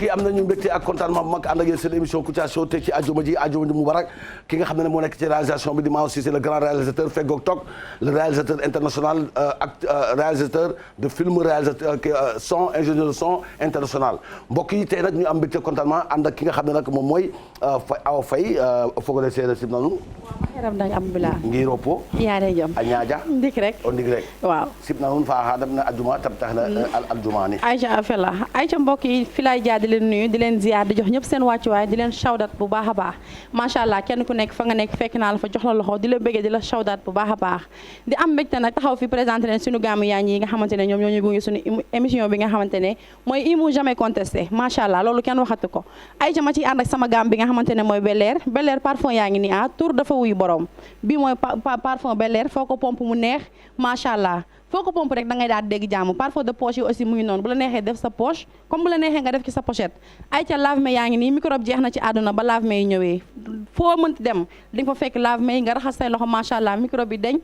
mbokk yi am nañu mbégte ak contentement bu mag ànd ak yéen seen émission Kouthia Show te ci àjjuma ji Moubarak ki nga xam ne moo nekk ci réalisation bi di Mao Cissé le grand réalisateur feggoog toog le réalisateur international réalisateur de film réalisateur son ingénieur de son international mbokk yi tey nag ñu am mbégte contentement ànd ak ki nga xam ne nag moom mooy Awa Faye fogole seeɗa simnanu heramdañ abdoulaye ngir oppo yaade joom a ñaaƴa ndik rek o ndig rek waaw sibna nun fa ha damna aljuma tab taxna aljuma ni Aïcha Fela Aïcha mbokk yi fi laay jaar di leen nuyu di leen ziar di jox ñëpp seen wàccuwaay di leen shawdat bu baax a baax macha allah kenn ku nekk fa nga nekk fekk naa la fa jox la loxo di la bëggee di la shawdat bu baax a baax di am mbégte nag taxaw fi présenté leen suñu gàmmu yaañ yi nga xamante ne ñoom ñoo ñu gunge suñu émission bi nga xamante ne mooy Imu jamais contesté macha allah loolu kenn waxatu ko Aïcha ma ciy ànd ak sama gàmm bi nga xamante ne mooy Bel Air parfum yaa ngi nii tour dafa wuyu borom bi mooy parfum Bel Air foo ko pompe mu neex macha allah foo ko pompe rek da ngay daal dégg jàmm parfum de poche yi aussi mu ngi noonu bu la neexee def sa poche comme bu la neexee nga def ci sa pochette ay ca lave-mains yaa ngi nii microbe jeex na ci àdduna ba lave-mains yi ñëwee foo mënti dem di nga fa fekk lave-mains yi nga raxas say loxo macha allah microbe yi deñ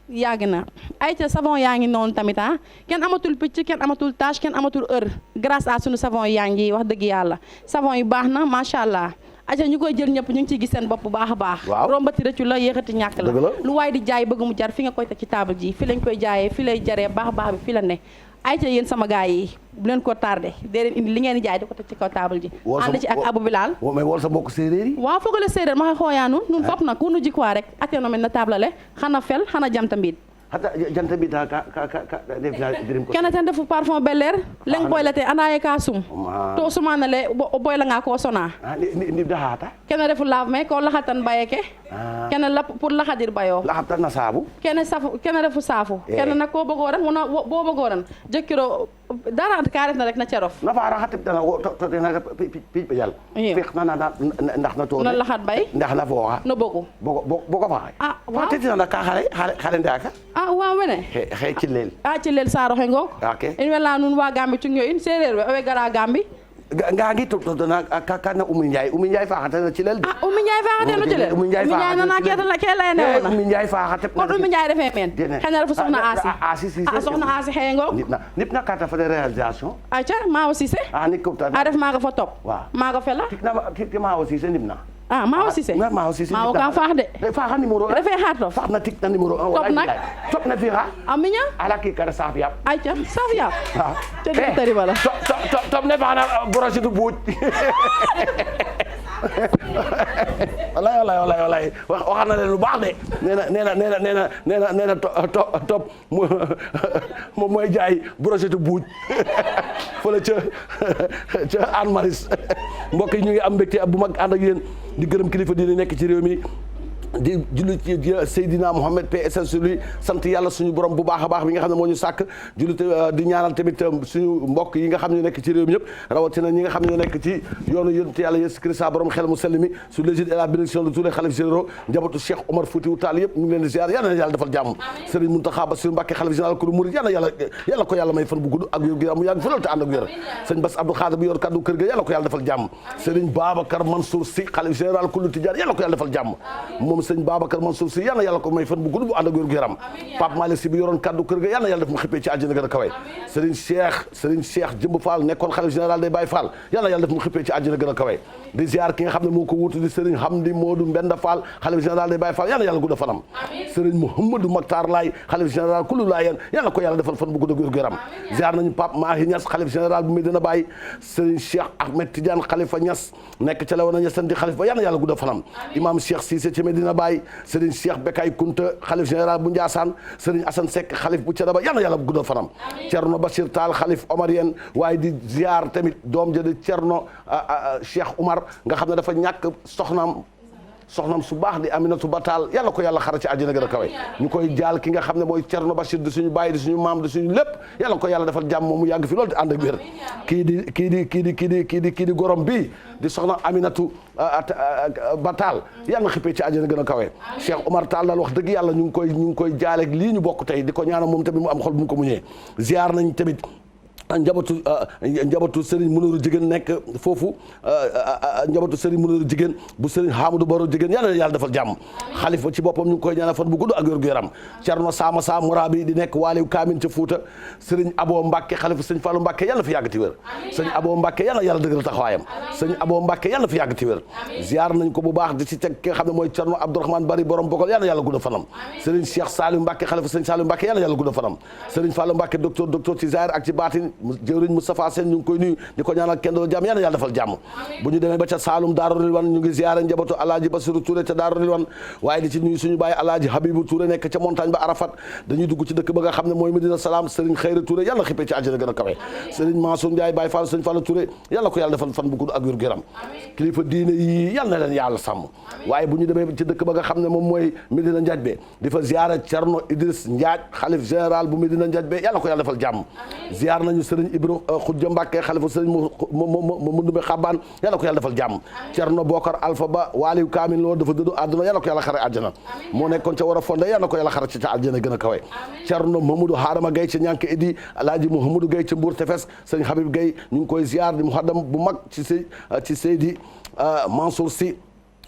yàgg na ay ca savon yaa ngi noonu tamit kenn amatul picc kenn amatul tache kenn amatul heure grâce à sunu savon yaa ngi wax dëgg yàlla savon yi baax na macha allah aca ñu koy jël ñëpp ñu ngi ciy gis seen bopp bu baax a baax rombati rëccu la yéexati ñàkk la lu waay di jaay bëgg mu jar fi nga koy teg ci table ji fi lañ koy jaayee fi lay jaree baax baax bi fi la ne ay ca yéen sama gars yi bu leen ko tardé dee leen indi li ngeen di jaay di ko teg ci kaw table ji ànd ci ak Abou Bilal mais wol sa mbokk séeréer yi waaw foogale séeréer ma xooyaanu nun fop nag ku nu jikwa rek ate no men na table le xana fel xana jamta mbiid hata janta bi ta ka dirim ko kena ten defu parfum Bel Air leng boy late anaye ka sum to sumana le o boy la nga ko sona ni da hata kena defu lave-mains ko laxatan bayeke kena la pour laxadir bayo laxatan na saabu kena defu saafu kena nak ko bëggoran wona bo bëggoran jëkkiro dara ka ref na rek na cerof na fara xatib dana to dina pi yal fex na ndax na to na laxat bay ndax na fooxa no bogu bogo fa waaw tetina na ka xale ndaka waaw wene xey ci leel ci leel saaro xe ngoog in wela nun wa Gambi cungo in séeréer we owe gara Gambi nga ngi to dana ka na Oumy Ndiaye faxata na ci leel Oumy Ndiaye faxata no ci leel Oumy Ndiaye nana ke layene wona Oumy Ndiaye faxata kon Oumy Ndiaye refe meen xena refu soxna Asi soxna Asi xeye ngoog nip na kata fa de réalisation aca Mao Cissé ni ko ta ref maaga fa top maaga fela tik Mao Cissé nip na Mao Cissé Mao Cissé Mao ka faax de faaxa numéro refe xaatof faax na tik na numéro 1 top nag top na fi miña ala ki kara saaf yap aca saaf yap te di tari bala top ne faax na broche du buuj wallaay wax na leen lu baax de nee na top moom mooy jaay brochette buuj fële ca Anne Maris mbokk yi ñu ngi am mbégte bu mag ànd ak yéen di gërëm kilifa dina nekk ci réew mi di jullit ci Seydina Mohamed PSL sur lui sant yàlla suñu borom bu baax a baax bi nga xam ne moo ñu sàkk jullit di ñaanal tamit suñu mbokk yi nga xam ne nekk ci réew mi yëpp rawatina ñi nga xam ne nekk ci yoonu yonent yàlla Yeesu Christ borom xel mu sell mi sous l'égide et la bénédiction de tous les khalifes généraux njabootu Cheikh Omar Foutiyou Tall yëpp ñu ngi leen di ziar yàlla na yàlla defal jàmm Serigne Mountakha Bassirou Mbacké xalif général ku murid yàlla ko yàlla may fan bu gudd ak wér-gu-yaram mu yàgg fa loolu te ànd ak wér Serigne Bass Abdou Khadre bi yor kaddu kër ga yàlla ko yàlla defal jàmm Serigne Babacar Mansour Sy xalif général ku Tidiane yàlla ko yàlla defal jàmm moom Serigne Babacar Mansour Sy yàlla yàlla ko may fan bu gudd bu ànd ak wér-gu-yaram Pape Malick Sy bi yoroon kaddu kër ga yàlla def mu xippee ci àjjana gën a kawe Serigne Cheikh Jëmb Fall nekkoon xalif général day Baye Fall yàlla def mu xippee ci àjjana gën a kawe di ziar ki nga xam ne moo ko wutu di Serigne Hamdi Modou Mbenda Fall xalif général day Baye Fall yàlla gudda fanam Serigne Mouhamadou Maktar Laye xalif général kullu Laayeen yàlla ko yàlla defal fan bu gudd ak wér-gu-yaram ziar nañu Pape Mahi Niass xalif général bu Medina Baye Serigne Cheikh Ahmed Tidiane xalifa Niass nekk ca Léona Niassène di xalif ba yàlla gudda fanam Imam Cheikh Cissé ca Medina Baye Serigne Cheikh Bekay Kunta xalif général bu Ndiassane Serigne Assane Seck xalif bu Thiénaba yàlla gudda fanam Thierno Bachir Tall xalif Omarien waaye di ziar tamit doom ja di Thierno Cheikh Oumar nga xam ne dafa ñàkk soxnaam su baax di Aminatu Batal yàlla ko yàlla xara ci àjjana gën a kawe ñu koy jaal ki nga xam ne mooy Thierno Bachir di suñu baay di suñu maam di suñu lépp yàlla ko yàlla defal jàmm moom mu yàgg fi loolu di ànd ak wér kii di gorom bi di soxna Aminatu Batal yàlla na xippee ci àjjana gën a kawe Cheikh Omar Tall daal wax dëgg yàlla ñu ngi koy jaaleeg lii ñu bokk tey di ko ñaanal moom tamit mu am xol bu mu ko muñee ziar nañ tamit njabootu Serigne Mounirou Jigéen nekk foofu njabootu Serigne Mounirou Jigéen bu Serigne Hamadou Baro Jigéen yal na yàlla defal jàmm xalifa ci boppam ñu ngi koy ñaanal fan bu gudd ak wér gu yaram Cerno Sama Sa Morabi di nekk waaliw Kaamin ca Fuuta Serigne Abo Mbacke xalifa Serigne Fallou Mbacke yàlla fi yàgg ti wér Serigne Abo Mbacke yàlla yàlla dëgëral taxawaayam Serigne Abo Mbacke yàlla fi yàgg ti wér ziar nañ ko bu baax di ci teg ki nga xam ne mooy Cerno Abdourahmane Bari borom Bokol yàlla yàlla gudd fanam Serigne Cheikh Saliou Mbacke xalifa Serigne Saliou Mbacke yàlla yàlla gudd fanam Serigne Fallou Mbacke docteur ci zahir ak ci baatin jëwriñ Moustapha Sène ñu ngi koy nuyu di ko ñaanal kenn doon jàmm yàlla yàlla defal jàmm bu ñu demee ba ca Saalum Daaru Rilwan ñu ngi ziyaare njabootu Alaaji Basiru Touré ca Daaru Rilwan waaye di ci nuyu suñu bàyyi Alaaji Habibu Touré nekk ca montagne ba Arafat dañuy dugg ci dëkk ba nga xam ne mooy Medina Salaam Serigne Xeyra Touré yàlla xippee ci àjjana gën a kawe Serigne Mansour Ndiaye Baye Fall Serigne Fall Touré yàlla ko yàlla defal fan bu gudd ak wér gu yaram kilifa diine yi yàlla na leen yàlla sàmm waaye bu ñu demee ci dëkk ba nga xam ne moom mooy Medina Njaaj be di fa ziyaare Cerno Idriss Njaaj xalif général bu Medina Njaaj be yàlla ko yàlla defal jàmm ziyaar nañu Serigne Ibra Xujja Mbàkke xalifa Serigne mu ndumbe xabaan yàlla ko yàlla defal jàmm Cerno Bokar Alpha Ba waaliw Kaamil loolu dafa dëddu àdduna yàlla ko yàlla xare àjjana moo nekkoon ca war a fonde yàlla ko yàlla xare ci ca àjjana gën a kawe Cerno Mamadou Haadama Gay ca ñànk idi Alaaji Mouhamadou Gay ca Mbour Tefes Sëñ Habib Gay ñu ngi koy ziyaar di muhaddam bu mag ci Seydi Mansour Sy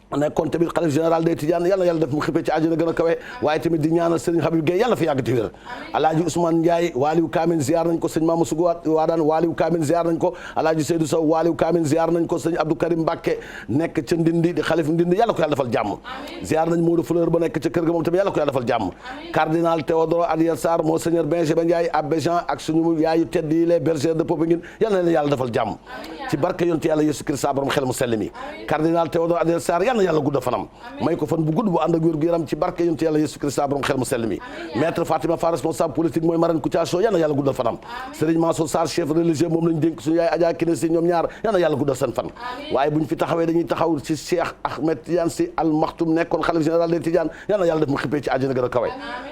nekkoon tamit xalif général des Tidianes yàlla yàlla def mu xippee ci àjjana gën a kawe waaye tamit di ñaanal Serigne Habib Gueye yàlla fi yàgg ti wér Alaaji Ousmane Ndiaye waaliw Kaamin ziar nañ ko sëñ Mamadou Sougou Waadaan waaliw Kaamin ziar nañ ko Alaaji Seydou Sow waaliw Kaamin ziar nañ ko sëñ Abdou Karim Mbacke nekk ca Ndindi di xalif Ndindi yàlla ko yàlla defal jàmm ziar nañ Modou Fleur ba nekk ca kër ga moom tamit yàlla ko yàlla defal jàmm cardinal Théodore Adrien Sarr Monseigneur Benjamin Ndiaye abbé Jean ak suñu yaayu tedd yi les bergers de Popenguine yàlla na leen yàlla defal jàmm ci barke yonte yàlla Yesu Christ borom xel mu sell mi cardinal Théodore Adrien Sarr yàlla na yàlla gudda fanam may ko fan bu gudd bu ànd ak wér gu yaram ci barke yonte yàlla Yesu Christ borom xel mu sell mi maître Fatima Fall responsable politique mooy Marane Kouthia Show yal na yàlla guddal fanam Serigne Mansour Sarr chef religieux moom lañ dénk suñu yaay Adja Kine si ñoom ñaar yal na yàlla guddal seen fan waaye buñ fi taxawee dañuy taxaw ci Cheikh Ahmed Tidiane Sy Al Maktoum nekkoon xalif général des Tidiane yal na yàlla def mu xippee ci àjjana gën a kawe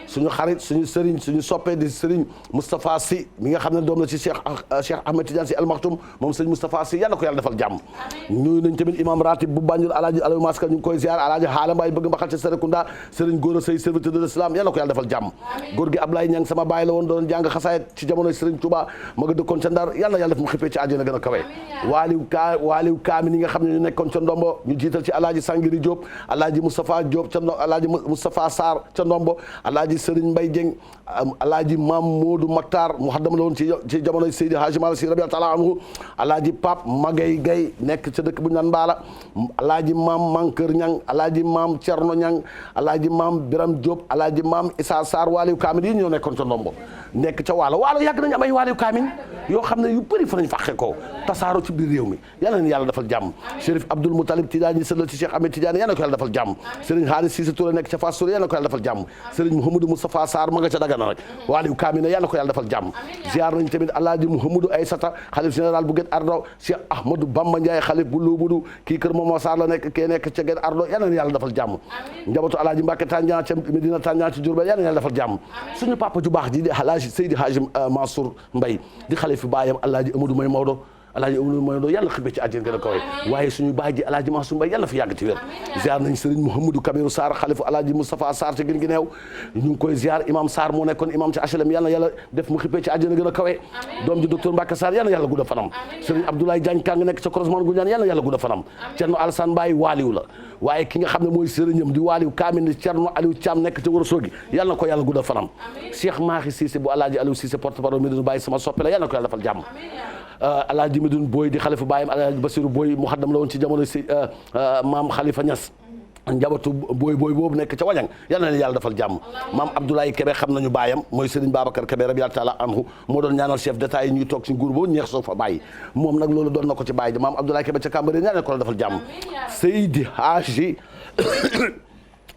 suñu xarit suñu Serigne suñu soppee di Serigne Moustapha Sy mi nga xam ne doom la ci Cheikh Ahmed Tidiane Sy Al Maktoum moom Serigne Moustapha Sy yal na ko yàlla defal jàmm ñuy nañ tamit imam ratib bu Banjul Alaaji Aliou Maska ñu ngi koy ziar Alaaji Haala Mbaye bëgg mbaxal ci Serekunda Serigne Gora Sey serviteur de l'islam yàlla ko yàlla defal jàmm góor gi Ablaye Ñang sama baay la woon doon jàng xasaayet ci jamonoy Serigne Touba ma nga dëkkoon ca Ndar yàlla yàlla def mu xippee ci àjjana gën a kawe waaliw kaami ni nga xam ne ñu nekkoon ca ndombo ñu jiital ci Alaaji Sangiri Diop Alaaji Moustapha Diop ca Alaaji Moustapha Sarr ca ndombo Alaaji Serigne Mbaye Dieng Alaaji Mam Modou Maktar muhaddam la woon ci jamonoy Seydi Hadji Malick Sy radiyallahu ta'ala anhu Alaaji Pape Magay Gay nekk ca dëkk bu ñu naan Mbaala Alaaji Mam Mankeur Ñang Alaaji Mam Cerno Ñang Alaaji Mam Biram Diop Alaaji Mam Issa Sarr waaliw kaamin yi ñoo nekkoon ca ndombo nekk ca waalo yàgg nañu am ay waaliw kaamin yoo xam ne yu bëri fa nañ fàqe ko tasaaro ci biir réew mi yàlla na yàlla defal jàmm Chérif Abdoul Moutalib Tidiane ñi sëlal ci Cheikh Ahmed Tidiane yàlla na ko yàlla defal jàmm Serigne Haris Cissé Touré nekk ca Fass Touré yàlla na ko yàlla defal jàmm Serigne Mouhamadou Moustapha Sarr ma nga ca Dagana rek waaliw kaamin yàlla na ko yàlla defal jàmm ziar nañ tamit Alaaji Mouhamadou Aysata xalif général bu Guet Ardo Cheikh Ahmadou Bamba Ndiaye xalif bu Loobudu kii kër Momo Sarr la nekk kee nekk ca Guet Ardo yàlla na yàlla defal jàmm njabootu Alaaji Mbacke Tandian ca Medina Tandian ci Diourbel yàlla na yàlla defal jàmm suñu papa ju baax ji di Alaaji Seydi Hadji Mansour Mbaye di xalifu baayam Alaaji Amadou May Maodo Alaaji Amadou May Maodo yàlla xibbee ci àjjana gën a kawe waaye suñu baay ji Alaaji Mansour Mbaye yàlla fi yàgg ci wér ziar nañ Serigne Mouhamadou Kabirou Sarr xalifu Alaaji Moustapha Sarr ca gën gi neew ñu ngi koy ziar imam Sarr moo nekkoon imam ci HLM yàlla yàlla def mu xibbee ci àjjana gën a kawe doom ji docteur Mbacke Sarr yàlla yàlla gudda fanam Serigne Abdoulaye Diagne Kang nekk ca croisement Goundiane yàlla yàlla gudda fanam Cerno Alassane Mbaye waaliw la waaye ki nga xam ne mooy sëriñam di waaliw kaamin di Cerno Aliou Thiam nekk ca Ourossogui yàlla na ko yàlla guddal fanam Cheikh Mahi Cissé bu Alaaji Aliou Cissé porte-parole Médoune Baye sama soppe la yàlla na ko yàlla defal jàmm Alaaji Médoune Boy di xalifa baayam Alaaji Bassirou Boy muxaddam la woon ci jamono si maam Khalifa Niass njabootu booy boobu nekk ca wañang yal na leen yàlla defal jàmm maam Abdoulaye Kébé xam nañu baayam mooy Serigne Babacar Kébé rabbi taala anhu moo doon ñaanal chef d'état yi ñuy toog ci nguur boo ñeex soo fa bàyyi moom nag loolu doon na ko ci bàyyi maam Abdoulaye Kébé ca Cambérène ñaan ko la defal jàmm Seydi Hadji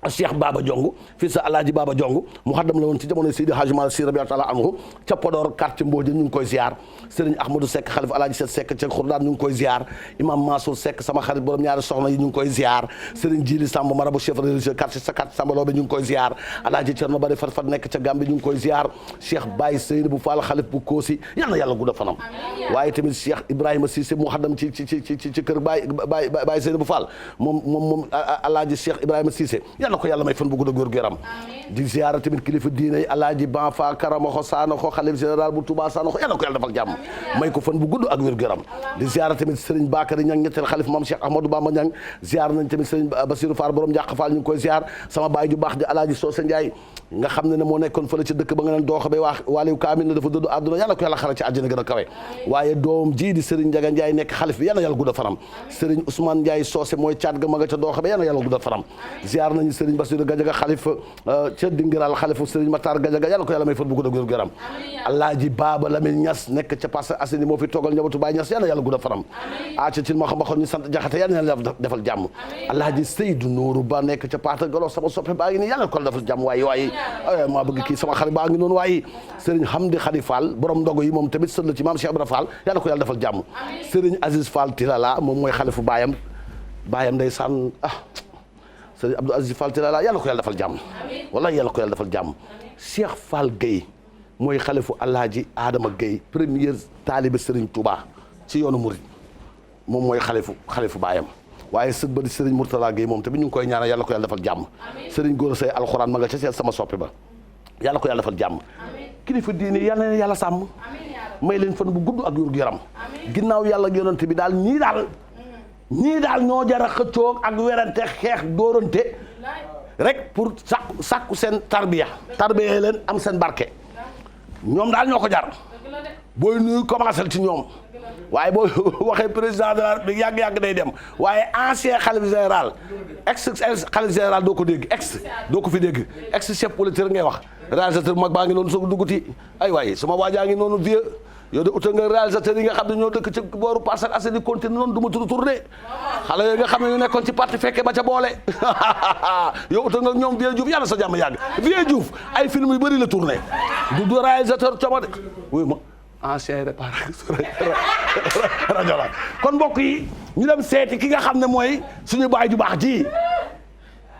Cheikh Baba Jong fii sa Alaaji Baba Jong mu xaddam la woon ci jamono Seydi Hadji Malick Sy radiyallahu ta'ala anhu ca Podor quartier Mbodj ñu ngi koy ziar Serigne Ahmadou Seck xalifa Alaaji Seck ca Khourdane ñu ngi koy ziar Imam Mansour Seck sama xarit borom ñaari soxna yi ñu ngi koy ziar Serigne Djili Samb marabu chef religieux quartier Samba Lobé ñu ngi koy ziar Alaaji Cerno Bari Fat nekk ca Gambie ñu ngi koy ziar Cheikh Baye Seynabou Fall xalif bu Koosi yal na yàlla gudda fanam waaye tamit Cheikh Ibrahima Cissé mu xaddam ci kër Baye Seynabou Fall moom Alaaji Cheikh Ibrahima Cissé yal na ko yàlla may fan bu gudd ak wér gu yaram di ziara tamit kilifa diine alaaji Banfa Karamoxo Sanoxo xalif général bu Touba Sanoxo yal na ko yàlla defal jàmm may ko fan bu gudd ak wér gu yaram di ziara tamit Serigne Bakary Niang ñetteel xalif Mame Cheikh Ahmadou Bamba Niang ziar nañ tamit Serigne Bassirou Fall borom Njàq Fall ñu ngi koy ziar sama baay ju baax di alaaji Socé Ndiaye nga xam ne moo nekkoon fële ci dëkk ba nga neen dooxa ba waaliw kaamil na dafa dëddu àdduna yàlla ko yàlla xara ci àjjana gën a kawe waaye doom ji di Serigne Ndiaga Ndiaye nekk xalif bi yàlla yàlla guddal fanam Serigne Ousmane Ndiaye Socé mooy caat ga ma nga ca dooxa ba yàlla guddal fanam ziar nañu Serigne Bassirou Gadiaga xalif ca Dingiral xalifu Serigne Matar Gadiaga yàlla ko yàlla may fan bu gudd ak wér yaram Alaaji Baba Lamine Niass nekk ca Parcelles Assainies moo fi toogal njabootu Baye Niass yàlla guddal fanam ca cin ma xam ñu sant jaxate yàlla defal jàmm Alaaji Seydou Nourou Ba nekk ca Paata Galo sama soppe baa ngi nii yàlla ko defal jàmm waaye maa bëgg kii sama xarit baa ngi noonu waaye Serigne Hamdi Khady Fall borom ndogo yi moom tamit sët la ci maam Cheikh Ibra Fall yàlla ko yàlla defal jàmm Serigne Aziz Fall Tilala moom mooy xalifu baayam ndeysaan Serigne Abdou Aziz Fall Tilala yàlla ko yàlla defal jàmm wallahi yàlla ko yàlla defal jàmm Cheikh Fall Gueye mooy xalifu Alaaji Adama Gueye premier taalibe Serigne Touba ci yoonu Mouride moom mooy xalifu baayam waaye sët ba di Serigne Mourtala Gueye moom tamit ñu ngi koy ñaanal yàlla ko yàlla defal jàmm Serigne Gora Seye alxuraan ma nga ca seet sama soppi ba yàlla ko yàlla defal jàmm kilifa diine yàlla na yàlla sàmm may leen fan bu gudd ak wér gu yaram ginnaaw yàlla ak yonante bi daal ñii daal ñoo jar a xëccoo ak werante xeex dóorante rek pour sàkku seen tarbiya leen am seen barke ñoom daal ñoo ko jar booy nuyu commencé ci ñoom waaye boo waxee président de la République yàgg-yàgg day dem waaye ancien xalif général ex xalif général doo ko dégg doo ko fi dégg ex chef politique ngay wax réalisateur mag baa ngi noonu soog dugguti ay waaye sama waajaa ngi noonu vieux yow de uta nga réalisateur yi nga xam ne ñoo dëkk ci booru Parcelles Assainies continue noonu du ma tudd tur de xale yooyu nga xam ne ñu nekkoon ci parti fekke ba ca boole yow uta nga ñoom Vieux Diouf yàlla sa jàmm yàgg Vieux Diouf ay film yu bëri la tourné du réalisateur coma de wuy ma ancien réparateur rajo la kon mbokk yi ñu dem seeti ki nga xam ne mooy suñu baay ju baax ji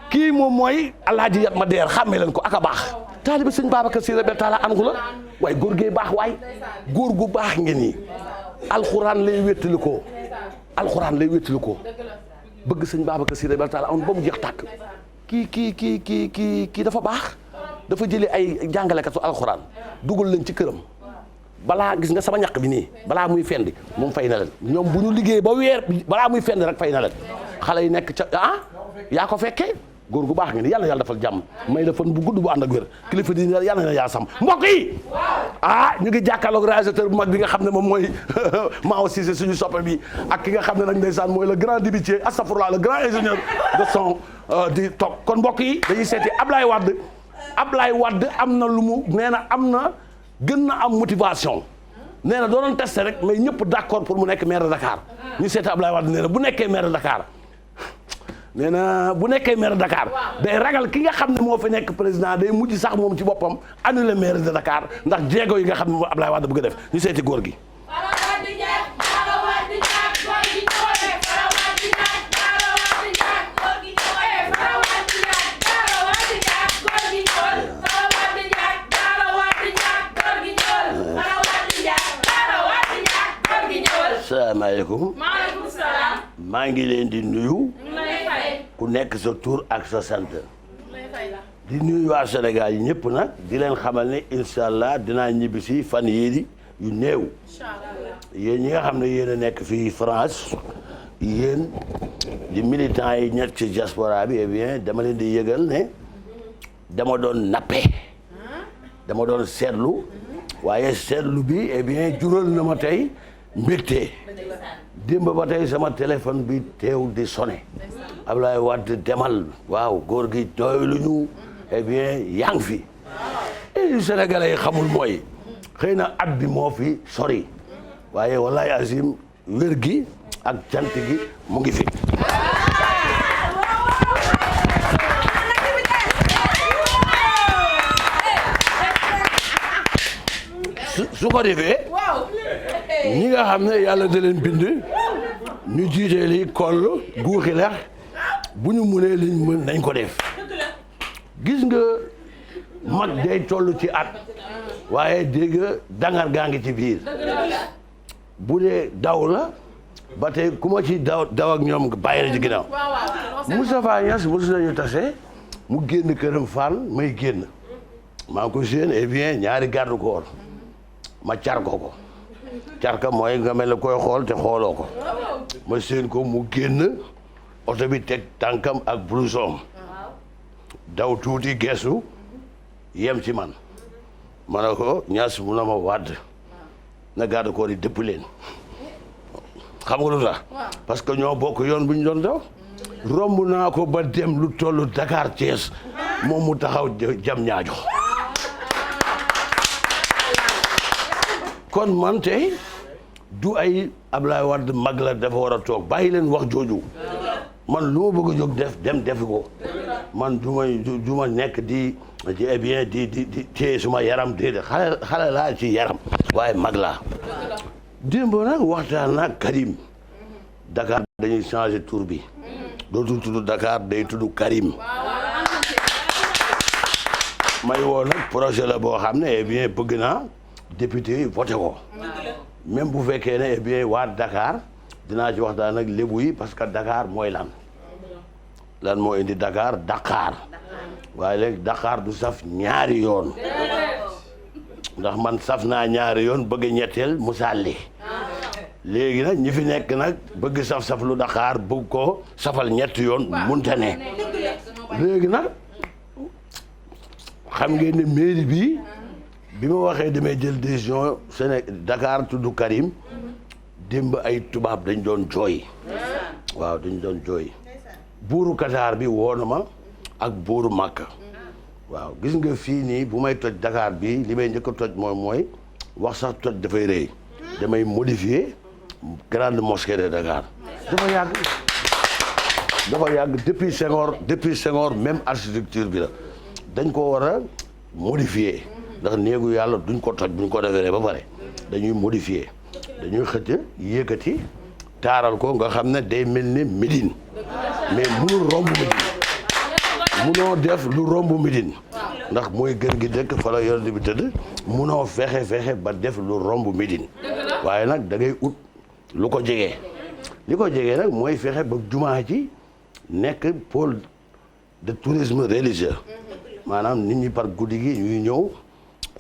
kii moom mooy Alaaji Yatma Der xàmmee leen ko ak a baax taalibe sëñ Babacar Sy Rabel Talla angu la waaye góor gee baax waay góor gu baax ngeen nii alxuraan lay wéttali ko bëgg sëñ Babacar Sy Rabel Talla am ba mu jeex tàkk kii dafa baax dafa jëlee ay jàngalekatu alxuraan dugal leen ci këram balaa gis nga sama ñaq bi nii balaa muy fendi moom fay na leen ñoom bu ñu liggéey ba weer balaa muy fendi rek fay na leen xale yi nekk ca yaa ko fekkee góor gu baax nga ni yàlla yàlla defal jàmm may la fan bu gudd bu ànd ak wér kilifa di yàlla na yàlla sam mbokk yi ñu ngi jàkkaarloog réalisateur bu mag bi nga xam ne moom mooy Mao Cissé suñu soppe bi ak ki nga xam ne nag ndeysaan mooy le grand dibitier astafurlah le grand ingénieur de son di toog kon mbokk yi dañuy seeti Ablaye Wade am na lu mu nee na am na gën na am motivation nee na doonoon testé rek mais ñëpp d'accord pour mu nekk maire de Dakar ñu seeti Ablaye Wade nee na bu nekkee maire de Dakar day ragal ki nga xam ne moo fi nekk président day mujj sax moom ci boppam annulé maire de Dakar ndax jéego yi nga xam ne moom Ablaye Wade bëgg a def ñu seeti góor gi. Asalaamaaleykum. maaleykum salaam. maa ngi leen di nuyu. ku nekk sa tur ak sa sant. di nuyu waa Sénégal yi ñëpp nag di leen xamal ne incha allah dinaa ñibbisi fan yii yu néew. yéen ñi nga xam ne yéen a nekk fii France yéen di militants yi ñett ci diaspora bi eh bien dama leen di yëgal ne dama doon nappe dama doon seetlu waaye seetlu bi eh bien jural na ma tey. mbégte démb ba tey sama téléphone bi teew di sonné Ablaye Wade demal waaw góor gi doyluñu eh bien yaa ngi fi Sénégalais yi xamul mooy xëy na at bi moo fi sori waaye wallaay azim wér gi ak cant gi mu ngi fi su ko defee ñi nga xam ne yàlla da leen bind ñu jiitee li koll guuxi lex bu ñu munee liñ mën nañ ko def gis nga mag day toll ci at waaye dégg dangar gaa ngi ci biir bu dee daw la ba tey ku ma ci daw ak ñoom bàyyi la ci ginnaaw Moustapha Niasse mosu nañu tase mu génn këram Fann may génn maa ngi ko séen et bien ñaari garde corps ma car ko carka mooy nga mel ne koy xool te xooloo ko ma séen ko mu génn oto bi teg tànkam ak blouson daw tuuti geesu yem ci man ma ne ko ñaas mu na ma wàdd na garde corps yi dëpp leen xam nga lu tax parce que ñoo bokk yoon bu ñu doon daw romb naa ko ba dem lu tollu Dakar Thiès moom mu taxaw jam ñaajo kon man tey du ay Ablaye Wade mag la dafa war a toog bàyyi leen wax jooju man lu ma bëgg a jóg dem defi ko man du ma nekk di eh bien di téye suma yaram déedéet xale laa ci yaram waaye mag laa démb nag waxtaan nag Karim Dakar dañuy changer tour bi dootul tudd Dakar day tudd Karim may woo nag projet la boo xam ne eh bien bëgg naa député yi voté ko même bu fekkee ne eh bien waa Dakar dinaa ci waxtaan nag lébu yi parce que Dakar mooy lan moo indi Dakar waaye léegi Dakar du saf ñaari yoon ndax man saf naa ñaari yoon bëgg ñetteel mu sàlli léegi nag ñi fi nekk nag bëgg saf lu Dakar bëgg ko safal ñetti yoon munta ne léegi nag xam ngeen ne mairie bi ma waxee damay jël décision Dakar tudd Karim démb ay tubaab dañ doon jooy waaw dañ doon jooy buuru Qatar bi woo na ma ak buuru Makka waaw gis nga fii nii bu may toj Dakar bi li may njëkk a toj mooy wax sax toj dafay rëy damay modifier grande mosquée de Dakar dafa yàgg depuis Senghor même architecture bi la dañ ko war a modifier ndax néegu yàlla duñ ko toj buñ ko defee ba pare dañuy modifier dañuy xëcc yëkkati taaral ko nga xam ne day mel ni Médine mais munul romb Médine munoo def lu romb Médine ndax mooy gën gi dëkk fa la yonent bi tëdd munoo fexe ba def lu romb Médine waaye nag da ngay ut lu ko jege li ko jege nag mooy fexe ba jumaa ji nekk pôle de tourisme religieux maanaam nit ñi par guddi gi ñuy ñëw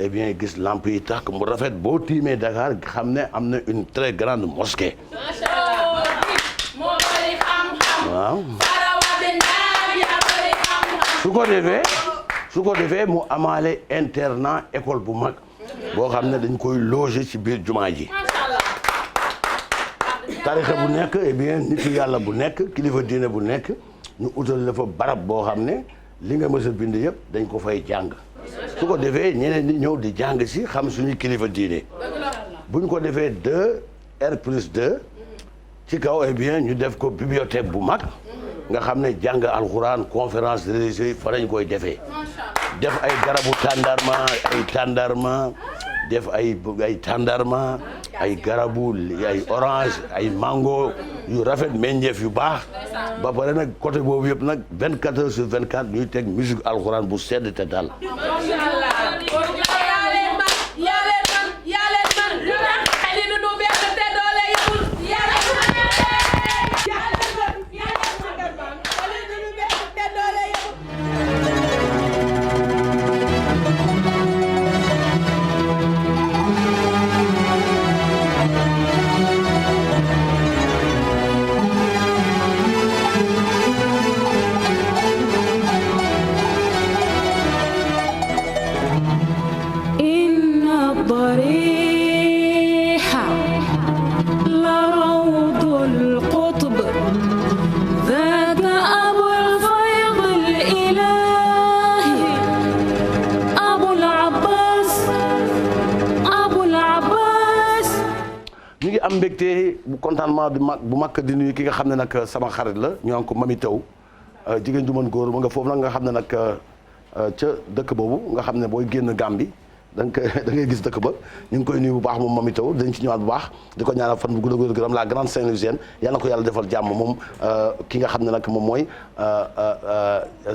eh bien gis lamp yi tàkk mu rafet boo tiimee Dakar xam ne am na une très grande mosquée waaw su ko defee mu amaale internat école bu mag boo xam ne dañ koy loger ci biir jumaa ji tarixa bu nekk eh bien nitu yàlla bu nekk kilifa diine bu nekk ñu utal la fa barab boo xam ne li nga mës a bind yëpp dañ ko fay jàng su ko defee ñeneen ñi ñëw di jàng si xam suñu kilifa diine buñ ko defee 2R+2 ci kaw eh bien ñu def ko bibliothèque bu mag nga xam ne jàng alxuraan conférence religieuse fa lañ koy defee def ay garabu tàndarma def ay tàndarma ay garabu ay orange ay mango yu rafet meññeef yu baax ba pare nag côté boobu yëpp nag 24h/24 ñuy teg musique alxuraan bu sedd te dal am mbégte bu contentement bu mag di nuyu ki nga xam ne nag sama xarit la ñu naan ko Mami Taw jigéen ju mën góor ma nga foofu nag nga xam ne nag ca dëkk boobu nga xam ne booy génn Gambie donc da ngay gis dëkk ba ñu ngi koy nuyu bu baax moom Mami Taw dañ ci ñëwaat bu baax di ko ñaanal fan bu gudd ak gërëm la grande Saint-Louisienne yal na ko yàlla defal jàmm moom ki nga xam ne nag moom mooy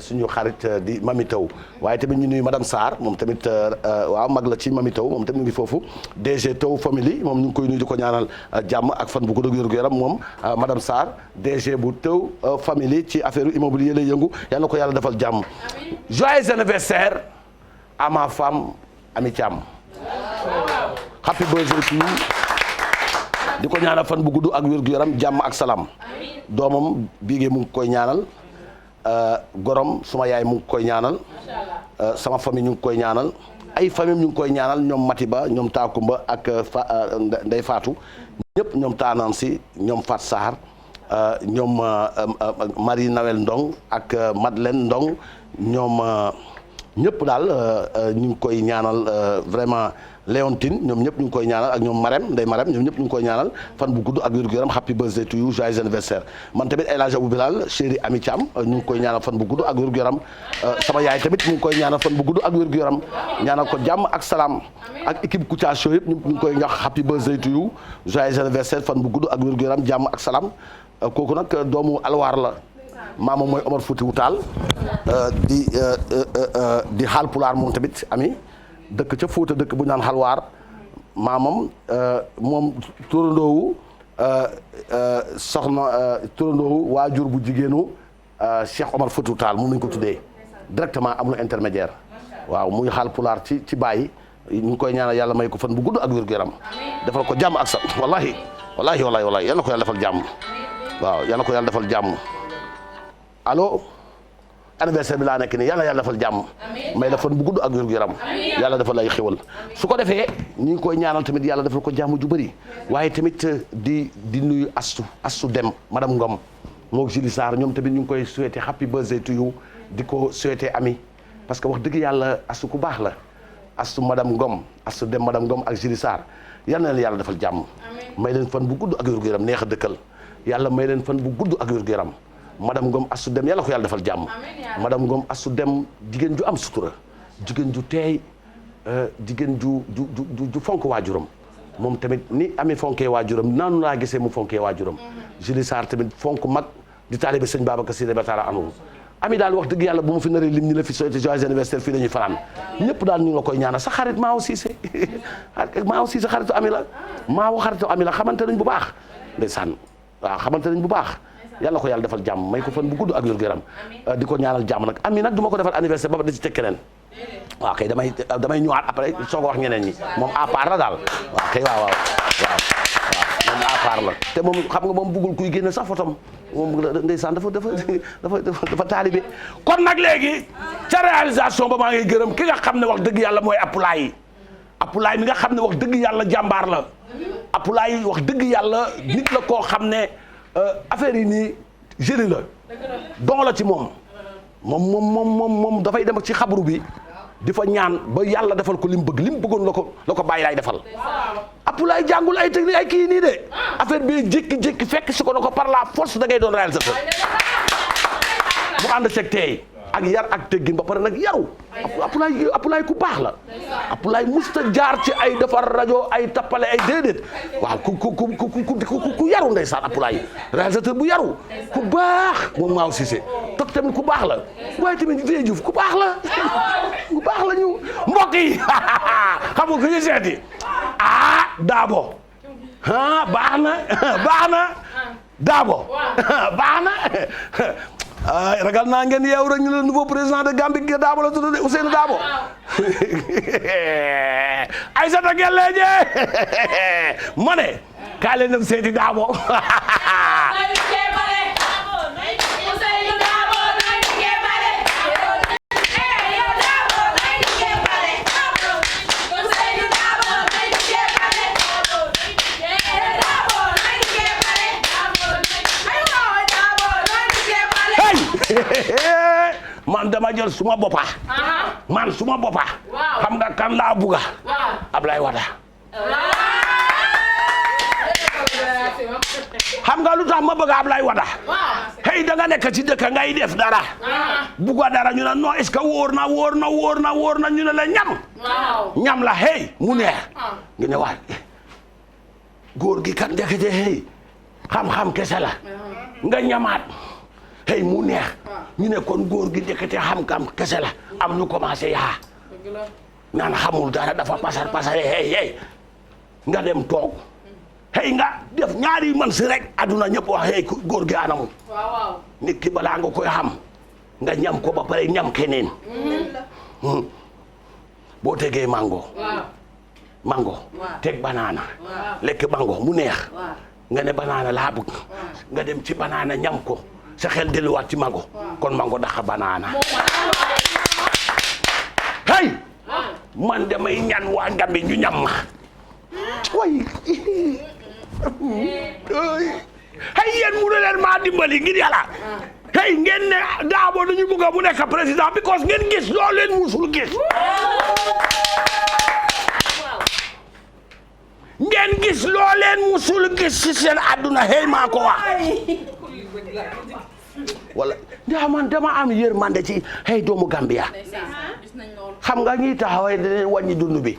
suñu xarit di Mami Taw waaye tamit ñu nuyu madame Sarr moom tamit waaw mag la ci Mami Taw moom tamit mu ngi foofu DG Taw Family moom ñu ngi koy nuyu di ko ñaanal jàmm ak fan bu gudd ak gërëm moom madame Sarr DG bu Taw Family ci affaire immobilier lay yëngu yal na ko yàlla defal jàmm. Joyeux anniversaire à ma femme Ami Thiam happy birthday to you di ko ñaanal fan bu gudd ak wér gu yaram jàmm ak salaam doomam Bigué mu ngi koy ñaanal gorom suma yaay mu ngi koy ñaanal sama famille ñu ngi koy ñaanal ay famille ñu ngi koy ñaanal ñoom Matiba ñoom Taakumba ak Ndey Faatu ñëpp ñoom Taanaan si ñoom Fat Sahar ñoom Marie Nawel Ndong ak Madeleine Ndong ñoom ñëpp daal ñu ngi koy ñaanal vraiment Léontine ñoom ñëpp ñu ngi koy ñaanal ak ñoom Marème Ndeye Marème ñoom ñëpp ñu ngi koy ñaanal fan bu gudd ak wér gu yaram happy birthday to you joyeux anniversaire man tamit El Hadj Abou Bilal chéri Ami Thiam ñu ngi koy ñaanal fan bu gudd ak wér gu yaram sama yaay tamit mu ngi koy ñaanal fan bu gudd ak wér gu yaram ñaanal ko jàmm ak salaam ak équipe Kouthia Show yëpp ñu ngi koy ñax happy birthday to you joyeux anniversaire fan bu gudd ak wér gu yaram jàmm ak salaam kooku nag doomu alwaar la maama mooy Omar Foutiou Tall di Haalpulaar moom tamit ami dëkk ca Fuuta dëkk bu ñu naan Halwaar maamam moom turandoowu soxna turandoowu waajur bu jigéenu Cheikh Omar Foutiou Tall moom lañ ko tuddee directement amul intermédiaire waaw muy Haalpulaar ci bàyyi ñu ngi koy ñaanal yàlla may ko fan bu gudd ak wér gu yaram defal ko jàmm ak sa wallahi yal na ko yàlla defal jàmm waaw yal na ko yàlla defal jàmm allo anniversaire bi laa nekk nii yàlla defal jàmm may la fan bu gudd ak wér gu yaram yàlla defal lay xéwal su ko defee ñu ngi koy ñaanal tamit yàlla defal ko jàmm ju bëri waaye tamit di nuyu Astu Dem madame Ngom moog Julie Sarr ñoom tamit ñu ngi koy souhaité happy birthday to you di ko souhaité ami parce que wax dëgg yàlla Astu ku baax la Astu madame Ngom Astu Dem madame Ngom ak Julie Sarr yal na leen yàlla defal jàmm may leen fan bu gudd ak wér gu yaram neex a dëkkal yàlla may leen fan bu gudd ak wér gu yaram madame Ngom Astou Dem yàlla ko yàlla defal jàmm madame Ngom Astou Dem jigéen ju am sutura jigéen ju teey jigéen ju fonk waajuram moom tamit ni amee fonkee waajuram naanu laa gisee mu fonkee waajuram Julie Sarr tamit fonk mag di taalibe sëñ Babacar Sy Batara anu ami daal wax dëgg yàlla bu mu fi naree lim ñi la fi souhaité joyeux anniversaire fii lañuy fanaan ñëpp daal ñu ngi la koy ñaanal sa xarit Maaw Cissé Maaw Cissé xaritu ami la Maaw xaritu ami la xamante nañ bu baax ndeysaan waaw xamante nañ bu baax yàlla ko yàlla defal jàmm may ko fan bu gudd ak wér gu yaram di ko ñaanal jàmm nag ami nag du ma ko defal anniversaire ba da ci teg keneen waaw kay damay ñëwaat après soo ko wax ñeneen ñi moom à part la daal waaw kay waaw moom à part la te moom xam nga moom bëggul kuy génne sax fotom moom ndeysaan dafa taalibe kon nag léegi ca réalisation ba maa ngi gërëm ki nga xam ne wax dëgg yàlla mooy Apulaay mi nga xam ne wax dëgg yàlla jàmbaar la Apulaay wax dëgg yàlla nit la koo xam ne affaire yi nii génie la don la ci moom dafay dem ci xabru bi di fa ñaan ba yàlla defal ko li mu bëggoon la ko bàyyi laay defal Apulaay jàngul ay technique ay kii nii de affaire bi jékki-jékki fekk si ko na ko par la force da ngay doon réalisateur mu ànd seeg teey ak yar ak teggin ba pare nag yaru Apulaay ku baax la Apulaay musta jaar ci ay defar rajo ay tappale ay déedéet waaw ku yaru ndeysaan Apulaay réalisateur bu yaru ku baax moom Maaw Cissé toog tamit ku baax la waaye tamit Vieux Diouf ku baax la ñu mbokk yi xam nga ku ñu seeti Daabo baax na Daabo baax na ay ragal naa ngeen yeewu rek ñu le nouveau président de Gambie Daabo la tudd Ousseynou Daabo Aïssata Gelleje ma ne kaa leen dem seeti Daabo man dama jël suma boppa xam nga kan laa buga Ablaye Wade xam nga lu tax ma bëgg Ablaye Wada hey da nga nekk ci dëkk ngay def dara bugga dara ñu ne non est-ce que wóor na ñu ne la ñam la hey mu neex nga ne waay góor gi kat ndekete hey xam-xam kese la nga ñamaat hey mu neex ñu ne kon góor gi ndekete xam-xam kese la am ñu commencé yaa naan xamul dara dafa pasare hey nga dem toog hey nga def ñaari man si rek aduna ñëpp wax hey góor gi anamu nit ki balaa nga koy xam nga ñam ko ba pare ñam keneen boo tegee mango teg banana lekk mango mu neex nga ne banana laa bëgg nga dem ci banana ñam ko sa xel delluwaat ci mango kon mango daxa banana hey man damay ñaan waa Gambie ñu ñam ma way hey yéen mu ne leen maa dimbali ngir yàlla hey ngeen ne Darboe dañu bëgg mu nekk président because ngeen gis loo leen musul gis ngeen gis loo leen musul gis ci seen àdduna hey maa ko wax wala ndax man dama am yërmande ci hey doomu Gambia xam nga ñi taxawee dinañ wàññi dund bi